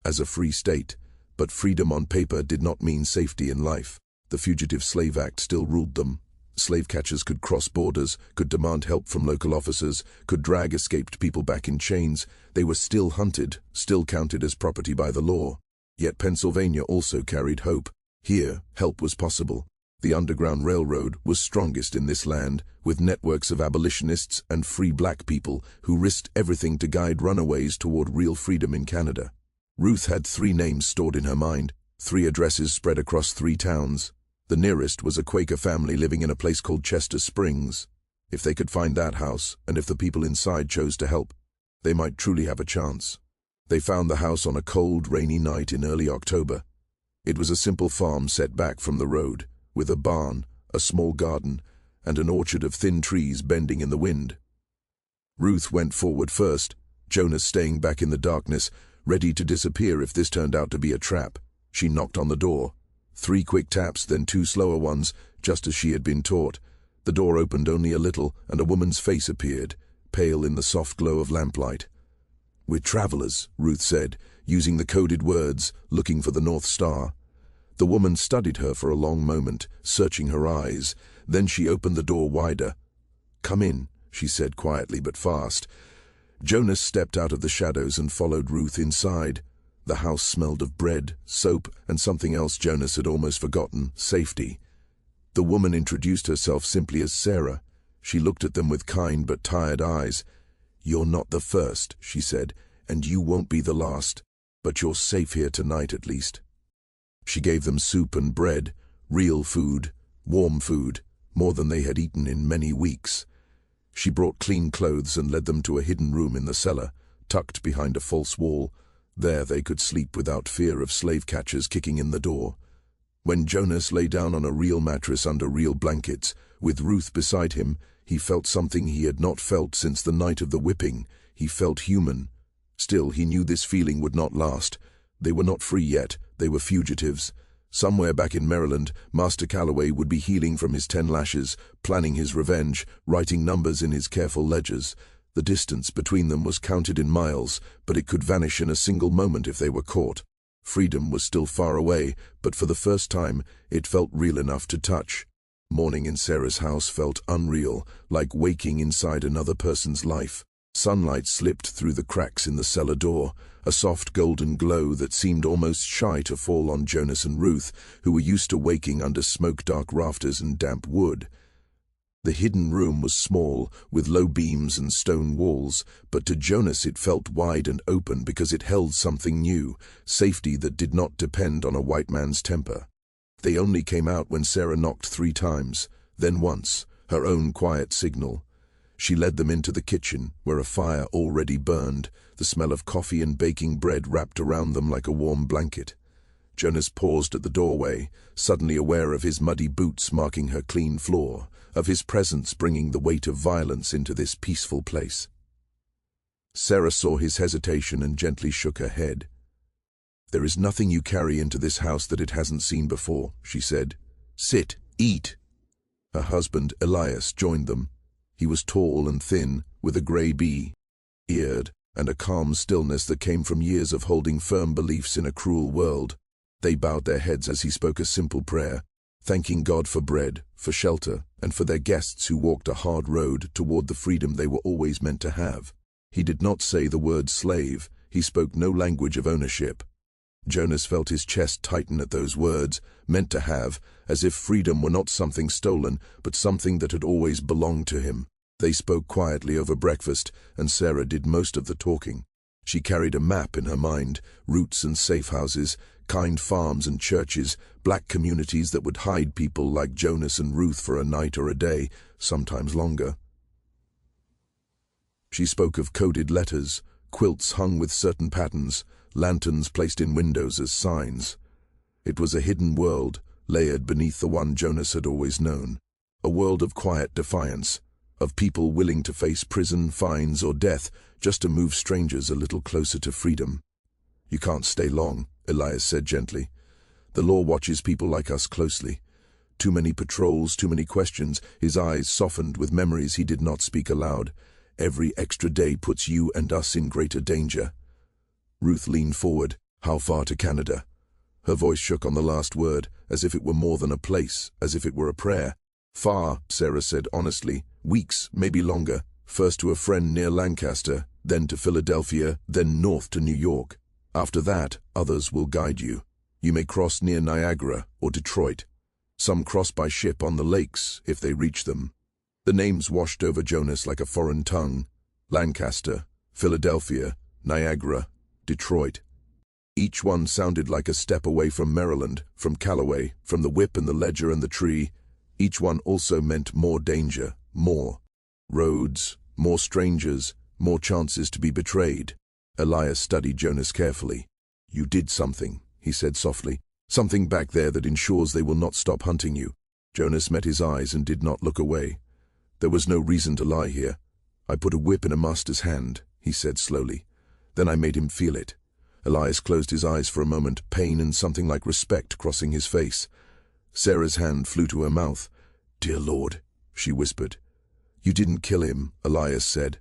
As a free state, But freedom on paper did not mean safety in life. The Fugitive Slave Act still ruled them. Slave catchers could cross borders, could demand help from local officers, could drag escaped people back in chains. They were still hunted, still counted as property by the law. Yet Pennsylvania also carried hope. Here, help was possible. The Underground Railroad was strongest in this land, with networks of abolitionists and free black people who risked everything to guide runaways toward real freedom in Canada. Ruth had 3 names stored in her mind, 3 addresses spread across 3 towns. The nearest was a Quaker family living in a place called Chester Springs. If they could find that house, and if the people inside chose to help, they might truly have a chance. They found the house on a cold, rainy night in early October. It was a simple farm set back from the road, with a barn, a small garden, and an orchard of thin trees bending in the wind. Ruth went forward first, Jonas staying back in the darkness, ready to disappear if this turned out to be a trap. She knocked on the door. 3 quick taps, then 2 slower ones, just as she had been taught. The door opened only a little, and a woman's face appeared, pale in the soft glow of lamplight. "We're travelers," Ruth said, using the coded words, looking for the North Star. The woman studied her for a long moment, searching her eyes. Then she opened the door wider. "Come in," she said quietly but fast. Jonas stepped out of the shadows and followed Ruth inside. The house smelled of bread, soap, and something else Jonas had almost forgotten: safety. The woman introduced herself simply as Sarah. She looked at them with kind but tired eyes. "You're not the first," she said, "and you won't be the last. But you're safe here tonight at least." She gave them soup and bread, real food, warm food, more than they had eaten in many weeks. She brought clean clothes and led them to a hidden room in the cellar, tucked behind a false wall. There they could sleep without fear of slave catchers kicking in the door. When Jonas lay down on a real mattress under real blankets, with Ruth beside him, he felt something he had not felt since the night of the whipping. He felt human. Still, he knew this feeling would not last. They were not free yet. They were fugitives. Somewhere back in Maryland, Master Calloway would be healing from his 10 lashes, planning his revenge, writing numbers in his careful ledgers. The distance between them was counted in miles, but it could vanish in a single moment if they were caught. Freedom was still far away, but for the first time, it felt real enough to touch. Morning in Sarah's house felt unreal, like waking inside another person's life. Sunlight slipped through the cracks in the cellar door, a soft golden glow that seemed almost shy to fall on Jonas and Ruth, who were used to waking under smoke-dark rafters and damp wood. The hidden room was small, with low beams and stone walls, but to Jonas it felt wide and open because it held something new, safety that did not depend on a white man's temper. They only came out when Sarah knocked 3 times, then once, her own quiet signal. She led them into the kitchen, where a fire already burned, the smell of coffee and baking bread wrapped around them like a warm blanket. Jonas paused at the doorway, suddenly aware of his muddy boots marking her clean floor, of his presence bringing the weight of violence into this peaceful place. Sarah saw his hesitation and gently shook her head. "There is nothing you carry into this house that it hasn't seen before," she said. "Sit, eat." Her husband, Elias, joined them. He was tall and thin, with a grey beard, and a calm stillness that came from years of holding firm beliefs in a cruel world. They bowed their heads as he spoke a simple prayer, thanking God for bread, for shelter, and for their guests who walked a hard road toward the freedom they were always meant to have. He did not say the word slave. He spoke no language of ownership. Jonas felt his chest tighten at those words, meant to have, as if freedom were not something stolen, but something that had always belonged to him. They spoke quietly over breakfast, and Sarah did most of the talking. She carried a map in her mind, routes and safe houses, kind farms and churches, black communities that would hide people like Jonas and Ruth for a night or a day, sometimes longer. She spoke of coded letters, quilts hung with certain patterns, lanterns placed in windows as signs. It was a hidden world, layered beneath the one Jonas had always known. A world of quiet defiance, of people willing to face prison, fines, or death just to move strangers a little closer to freedom. "You can't stay long," Elias said gently. "The law watches people like us closely. Too many patrols, too many questions." His eyes softened with memories he did not speak aloud. "Every extra day puts you and us in greater danger." Ruth leaned forward. "How far to Canada?" Her voice shook on the last word, as if it were more than a place, as if it were a prayer. Far, Sarah said honestly. Weeks, maybe longer. First to a friend near Lancaster, then to Philadelphia, then north to New York. After that, others will guide you. You may cross near Niagara or Detroit. Some cross by ship on the lakes, if they reach them. The names washed over Jonas like a foreign tongue. Lancaster, Philadelphia, Niagara, Detroit. Each one sounded like a step away from Maryland, from Callaway, from the whip and the ledger and the tree. Each one also meant more danger, more roads, more strangers, more chances to be betrayed. Elias studied Jonas carefully. You did something, he said softly. Something back there that ensures they will not stop hunting you. Jonas met his eyes and did not look away. There was no reason to lie here. I put a whip in a master's hand, he said slowly. Then I made him feel it. Elias closed his eyes for a moment, pain and something like respect crossing his face. Sarah's hand flew to her mouth. Dear Lord, she whispered. You didn't kill him, Elias said.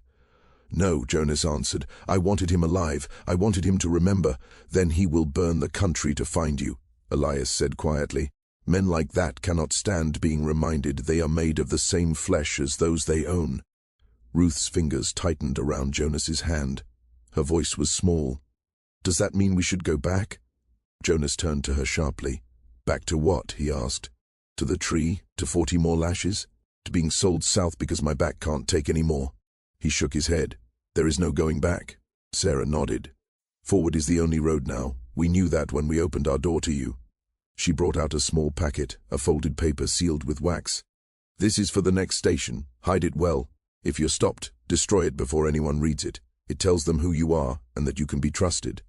No, Jonas answered. I wanted him alive. I wanted him to remember. Then he will burn the country to find you, Elias said quietly. Men like that cannot stand being reminded they are made of the same flesh as those they own. Ruth's fingers tightened around Jonas's hand. Her voice was small. Does that mean we should go back? Jonas turned to her sharply. Back to what? He asked. To the tree? To 40 more lashes? To being sold south because my back can't take any more? He shook his head. There is no going back. Sarah nodded. Forward is the only road now. We knew that when we opened our door to you. She brought out a small packet, a folded paper sealed with wax. This is for the next station. Hide it well. If you're stopped, destroy it before anyone reads it. It tells them who you are and that you can be trusted.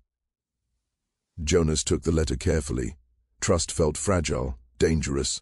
Jonas took the letter carefully. Trust felt fragile, dangerous.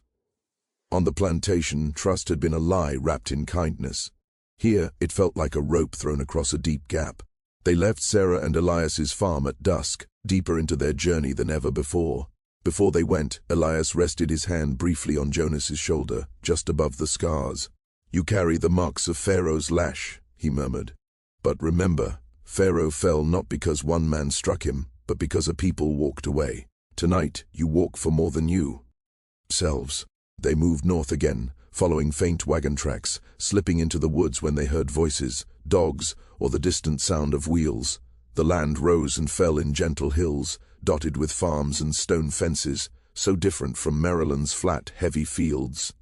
On the plantation, trust had been a lie wrapped in kindness. Here, it felt like a rope thrown across a deep gap. They left Sarah and Elias's farm at dusk, deeper into their journey than ever before. Before they went, Elias rested his hand briefly on Jonas's shoulder, just above the scars. You carry the marks of Pharaoh's lash, he murmured. But remember, Pharaoh fell not because one man struck him, but because a people walked away. Tonight, you walk for more than you. Selves. They moved north again, following faint wagon tracks, slipping into the woods when they heard voices, dogs, or the distant sound of wheels. The land rose and fell in gentle hills, dotted with farms and stone fences, so different from Maryland's flat, heavy fields.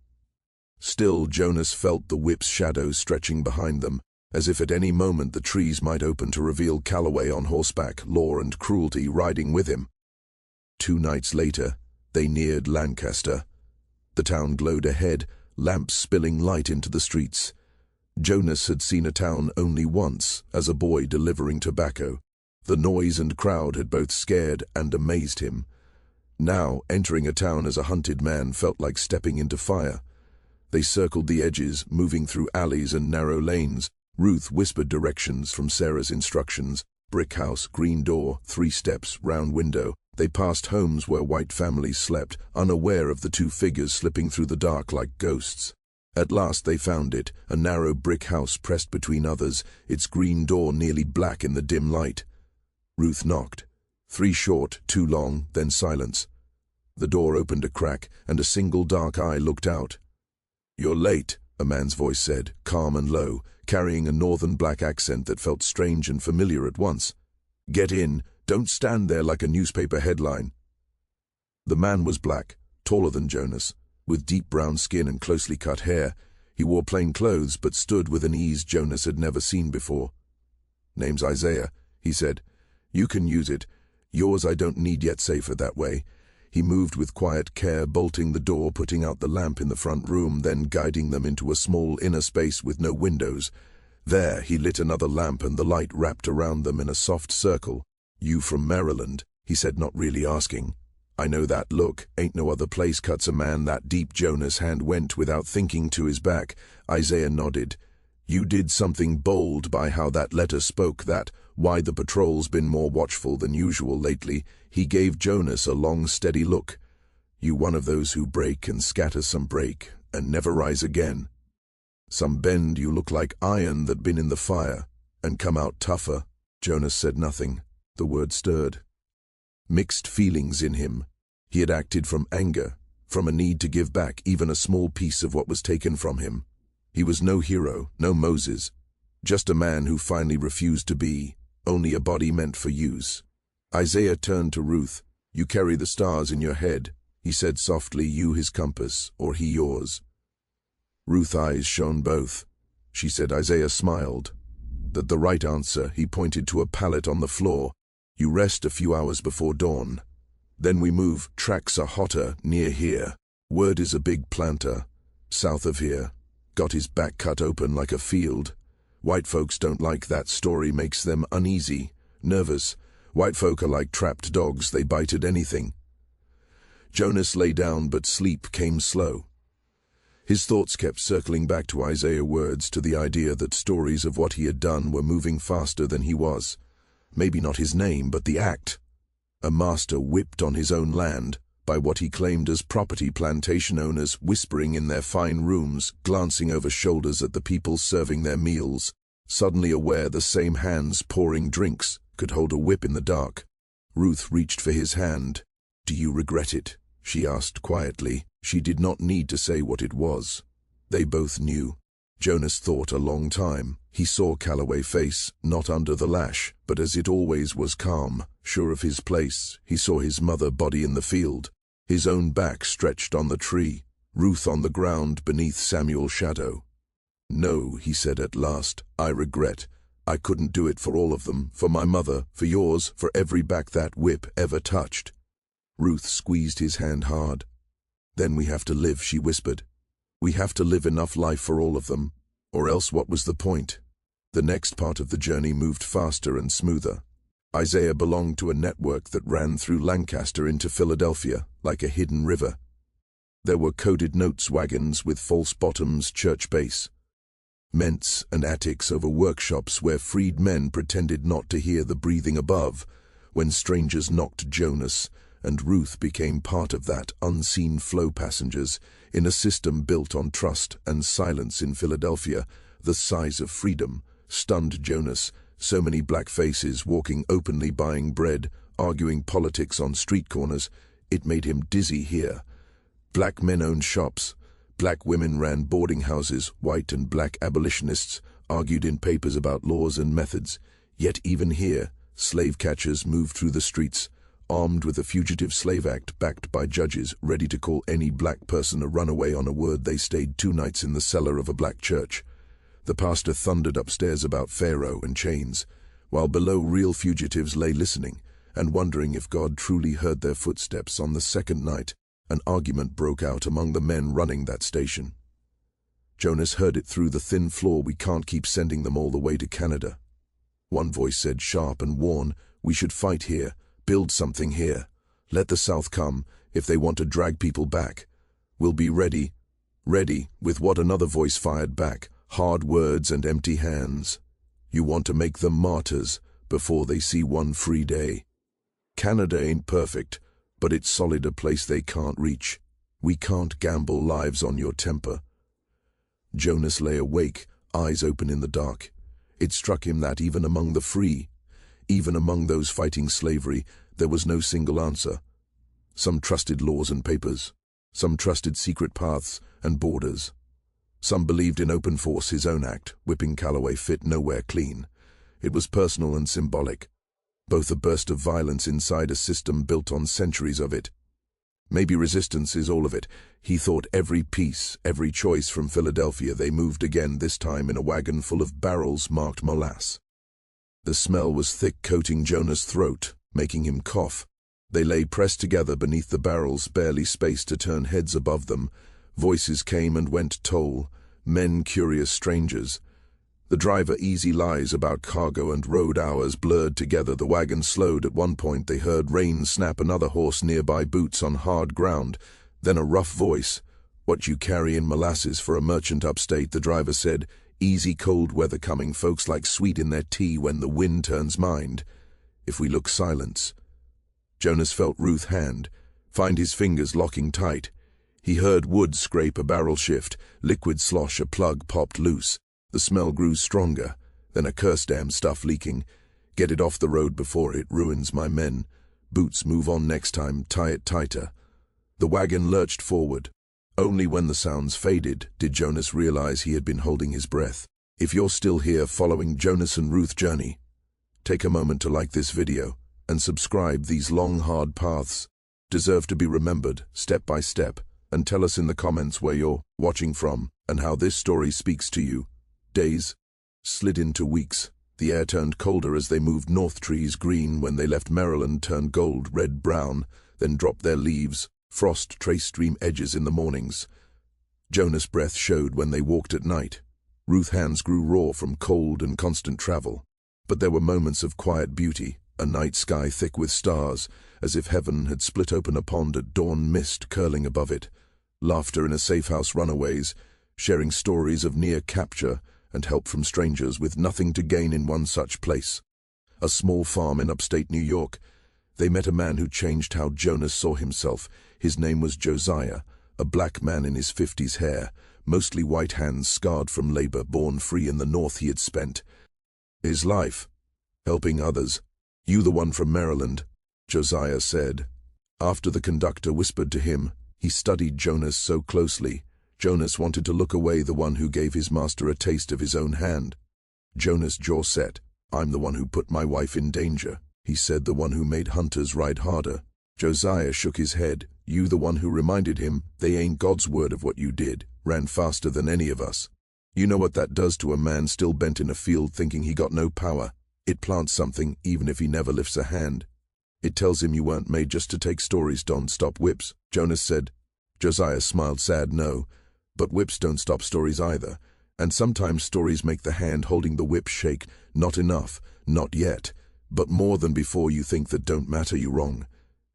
Still, Jonas felt the whip's shadows stretching behind them, as if at any moment the trees might open to reveal Callaway on horseback, Law and Cruelty riding with him. 2 nights later, they neared Lancaster. The town glowed ahead, lamps spilling light into the streets. Jonas had seen a town only once, as a boy delivering tobacco. The noise and crowd had both scared and amazed him. Now, entering a town as a hunted man felt like stepping into fire. They circled the edges, moving through alleys and narrow lanes. Ruth whispered directions from Sarah's instructions. Brick house, green door, 3 steps, round window. They passed homes where white families slept, unaware of the 2 figures slipping through the dark like ghosts. At last they found it, a narrow brick house pressed between others, its green door nearly black in the dim light. Ruth knocked. 3 short, 2 long, then silence. The door opened a crack, and a single dark eye looked out. You're late, a man's voice said, calm and low, carrying a northern black accent that felt strange and familiar at once. Get in. Don't stand there like a newspaper headline. The man was black, taller than Jonas, with deep brown skin and closely cut hair. He wore plain clothes but stood with an ease Jonas had never seen before. Name's Isaiah, he said. You can use it. Yours I don't need yet safer that way. He moved with quiet care, bolting the door, putting out the lamp in the front room, then guiding them into a small inner space with no windows. There he lit another lamp and the light wrapped around them in a soft circle. You from Maryland, he said, not really asking. I know that look. Ain't no other place cuts a man that deep. Jonas' hand went without thinking to his back. Isaiah nodded. You did something bold by how that letter spoke that. Why the patrol's been more watchful than usual lately. He gave Jonas a long, steady look. You one of those who break and scatter some break, and never rise again. Some bend you look like iron that been in the fire, and come out tougher. Jonas said nothing. The word stirred. Mixed feelings in him. He had acted from anger, from a need to give back even a small piece of what was taken from him. He was no hero, no Moses, just a man who finally refused to be, only a body meant for use. Isaiah turned to Ruth. "You carry the stars in your head," he said softly, "you his compass, or he yours." Ruth's eyes shone both. She said. Isaiah smiled. "That the right answer," he pointed to a pallet on the floor. "You rest a few hours before dawn. Then we move. Tracks are hotter near here. Word is a big planter, south of here. Got his back cut open like a field. White folks don't like that. Story makes them uneasy, nervous. White folk are like trapped dogs, they bite at anything." Jonas lay down, but sleep came slow. His thoughts kept circling back to Isaiah's words, to the idea that stories of what he had done were moving faster than he was. Maybe not his name, but the act. A master whipped on his own land by what he claimed as property, plantation owners whispering in their fine rooms, glancing over shoulders at the people serving their meals, suddenly aware the same hands pouring drinks could hold a whip in the dark. Ruth reached for his hand. "Do you regret it?" she asked quietly. She did not need to say what it was. They both knew. Jonas thought a long time. He saw Calloway's face, not under the lash, but as it always was, calm, sure of his place. He saw his mother body in the field, his own back stretched on the tree, Ruth on the ground beneath Samuel's shadow. "No," he said at last, "I regret. I couldn't do it for all of them, for my mother, for yours, for every back that whip ever touched." Ruth squeezed his hand hard. "Then we have to live," she whispered. "We have to live enough life for all of them, or else what was the point?" The next part of the journey moved faster and smoother. Isaiah belonged to a network that ran through Lancaster into Philadelphia, like a hidden river. There were coded notes wagons with false bottoms, church base, ments and attics over workshops where freed men pretended not to hear the breathing above. When strangers knocked, Jonas and Ruth became part of that unseen flow, passengers in a system built on trust and silence. In Philadelphia, the size of freedom stunned Jonas. So many black faces walking openly, buying bread, arguing politics on street corners. It made him dizzy here. Black men owned shops. Black women ran boarding houses. White and black abolitionists argued in papers about laws and methods. Yet even here, slave catchers moved through the streets, armed with a Fugitive Slave Act backed by judges, ready to call any black person a runaway on a word. They stayed 2 nights in the cellar of a black church. The pastor thundered upstairs about Pharaoh and chains, while below real fugitives lay listening and wondering if God truly heard their footsteps. On the second night, an argument broke out among the men running that station. Jonas heard it through the thin floor. "We can't keep sending them all the way to Canada." One voice said, sharp and worn, "We should fight here, build something here. Let the South come if they want to drag people back. We'll be ready." Ready, with what another voice fired back, hard words and empty hands. "You want to make them martyrs before they see one free day. Canada ain't perfect, but it's solid, a place they can't reach. We can't gamble lives on your temper." Jonas lay awake, eyes open in the dark. It struck him that even among the free, even among those fighting slavery, there was no single answer. Some trusted laws and papers. Some trusted secret paths and borders. Some believed in open force, his own act, whipping Calloway fit nowhere clean. It was personal and symbolic, both a burst of violence inside a system built on centuries of it. Maybe resistance is all of it. He thought every piece, every choice. From Philadelphia they moved again, this time in a wagon full of barrels marked molasses. The smell was thick, coating Jonas' throat, making him cough. They lay pressed together beneath the barrels, barely space to turn heads above them. Voices came and went, toll, men, curious strangers. The driver easy lies about cargo and road hours blurred together. The wagon slowed. At one point they heard reins snap, another horse nearby, boots on hard ground. Then a rough voice. "What you carry in molasses for a merchant upstate," the driver said. "Easy cold weather coming. Folks like sweet in their tea when the wind turns mind. If we look, silence." Jonas felt Ruth's hand, find his fingers locking tight. He heard wood scrape, a barrel shift, liquid slosh, a plug popped loose. The smell grew stronger, then a curse, damn stuff leaking. "Get it off the road before it ruins my men. Boots, move on next time, tie it tighter." The wagon lurched forward. Only when the sounds faded did Jonas realize he had been holding his breath. If you're still here following Jonas and Ruth's journey, take a moment to like this video and subscribe. These long, hard paths deserve to be remembered step by step, and tell us in the comments where you're watching from and how this story speaks to you. Days slid into weeks. The air turned colder as they moved north. Trees green when they left Maryland turned gold, red, brown, then dropped their leaves. Frost traced stream edges in the mornings. Jonas' breath showed when they walked at night. Ruth's hands grew raw from cold and constant travel. But there were moments of quiet beauty, a night sky thick with stars, as if heaven had split open. A pond at dawn, mist curling above it. Laughter in a safe house, runaways, sharing stories of near capture and help from strangers with nothing to gain in one such place. A small farm in upstate New York. They met a man who changed how Jonas saw himself. His name was Josiah, a black man in his 50s, hair, mostly white, hands scarred from labor. Born free in the North, he had spent his life helping others. "You the one from Maryland," Josiah said. After the conductor whispered to him, he studied Jonas so closely. Jonas wanted to look away, the one who gave his master a taste of his own hand. Jonas' jaw set. "I'm the one who put my wife in danger," he said, "the one who made hunters ride harder." Josiah shook his head. "You the one who reminded him they ain't God's word of what you did, ran faster than any of us. You know what that does to a man still bent in a field thinking he got no power. It plants something even if he never lifts a hand. It tells him you weren't made just to take stories. Don't stop whips," Jonas said. Josiah smiled sad. "No, but whips don't stop stories either. And sometimes stories make the hand holding the whip shake. Not enough, not yet, but more than before. You think that don't matter, you wrong."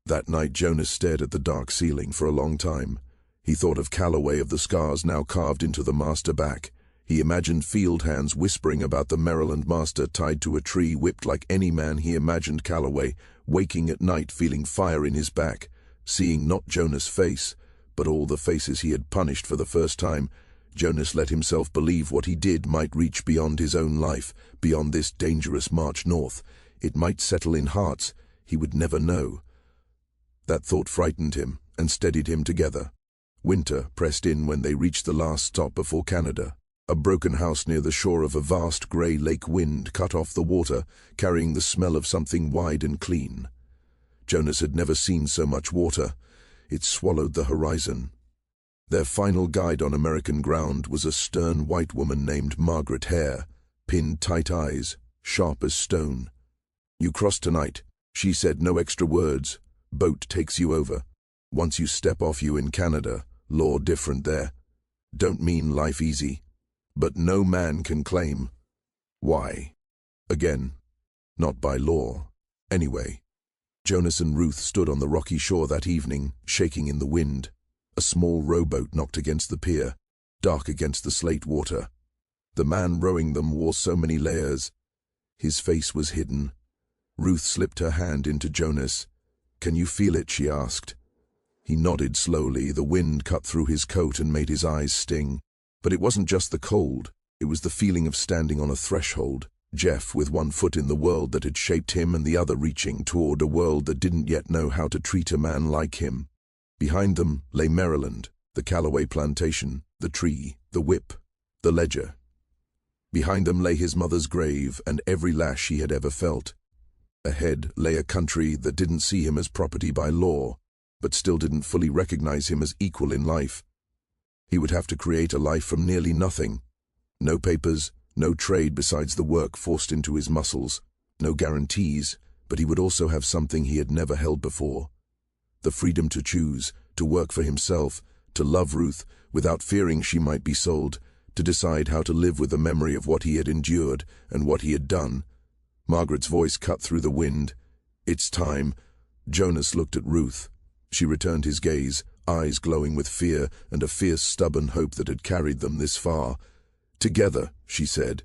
That night Jonas stared at the dark ceiling for a long time. He thought of Calloway, of the scars now carved into the master back. He imagined field hands whispering about the Maryland master tied to a tree, whipped like any man. He imagined Calloway waking at night feeling fire in his back, seeing not Jonas' face, but all the faces he had punished for the first time. Jonas let himself believe what he did might reach beyond his own life, beyond this dangerous march north. It might settle in hearts he would never know. That thought frightened him and steadied him together. Winter pressed in when they reached the last stop before Canada. A broken house near the shore of a vast grey lake. Wind cut off the water, carrying the smell of something wide and clean. Jonas had never seen so much water. It swallowed the horizon. Their final guide on American ground was a stern white woman named Margaret. Hair, pinned tight, eyes sharp as stone. "You cross tonight," she said, "no extra words. Boat takes you over. Once you step off, you in Canada. Law different there. Don't mean life easy, but no man can claim." Why? Again, not by law. Anyway, Jonas and Ruth stood on the rocky shore that evening, shaking in the wind. A small rowboat knocked against the pier, dark against the slate water. The man rowing them wore so many layers. His face was hidden. Ruth slipped her hand into Jonas. "Can you feel it?" she asked. He nodded slowly. The wind cut through his coat and made his eyes sting. But it wasn't just the cold. It was the feeling of standing on a threshold. Jeff, with one foot in the world that had shaped him and the other reaching toward a world that didn't yet know how to treat a man like him. Behind them lay Maryland, the Calloway plantation, the tree, the whip, the ledger. Behind them lay his mother's grave and every lash he had ever felt. Ahead lay a country that didn't see him as property by law, but still didn't fully recognize him as equal in life. He would have to create a life from nearly nothing. No papers, no trade besides the work forced into his muscles, no guarantees, but he would also have something he had never held before. The freedom to choose, to work for himself, to love Ruth without fearing she might be sold, to decide how to live with the memory of what he had endured and what he had done. Margaret's voice cut through the wind. "It's time." Jonas looked at Ruth. She returned his gaze, eyes glowing with fear and a fierce, stubborn hope that had carried them this far. "Together," she said.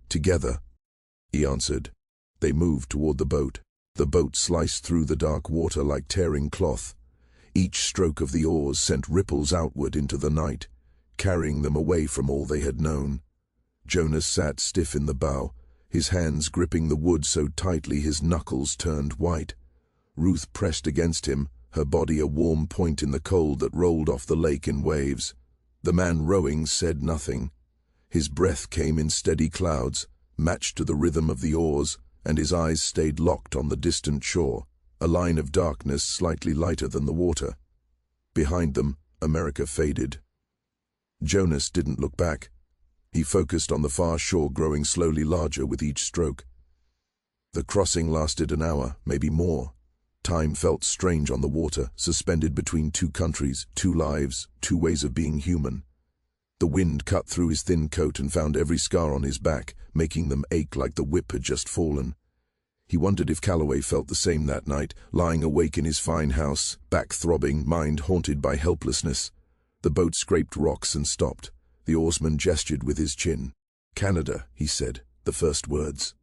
"Together," he answered. They moved toward the boat. The boat sliced through the dark water like tearing cloth. Each stroke of the oars sent ripples outward into the night, carrying them away from all they had known. Jonas sat stiff in the bow, his hands gripping the wood so tightly his knuckles turned white. Ruth pressed against him, her body a warm point in the cold that rolled off the lake in waves. The man rowing said nothing. His breath came in steady clouds, matched to the rhythm of the oars, and his eyes stayed locked on the distant shore, a line of darkness slightly lighter than the water. Behind them, America faded. Jonas didn't look back. He focused on the far shore growing slowly larger with each stroke. The crossing lasted an hour, maybe more. Time felt strange on the water, suspended between two countries, two lives, two ways of being human. The wind cut through his thin coat and found every scar on his back, making them ache like the whip had just fallen. He wondered if Calloway felt the same that night, lying awake in his fine house, back throbbing, mind haunted by helplessness. The boat scraped rocks and stopped. The oarsman gestured with his chin. "Canada," he said, the first words.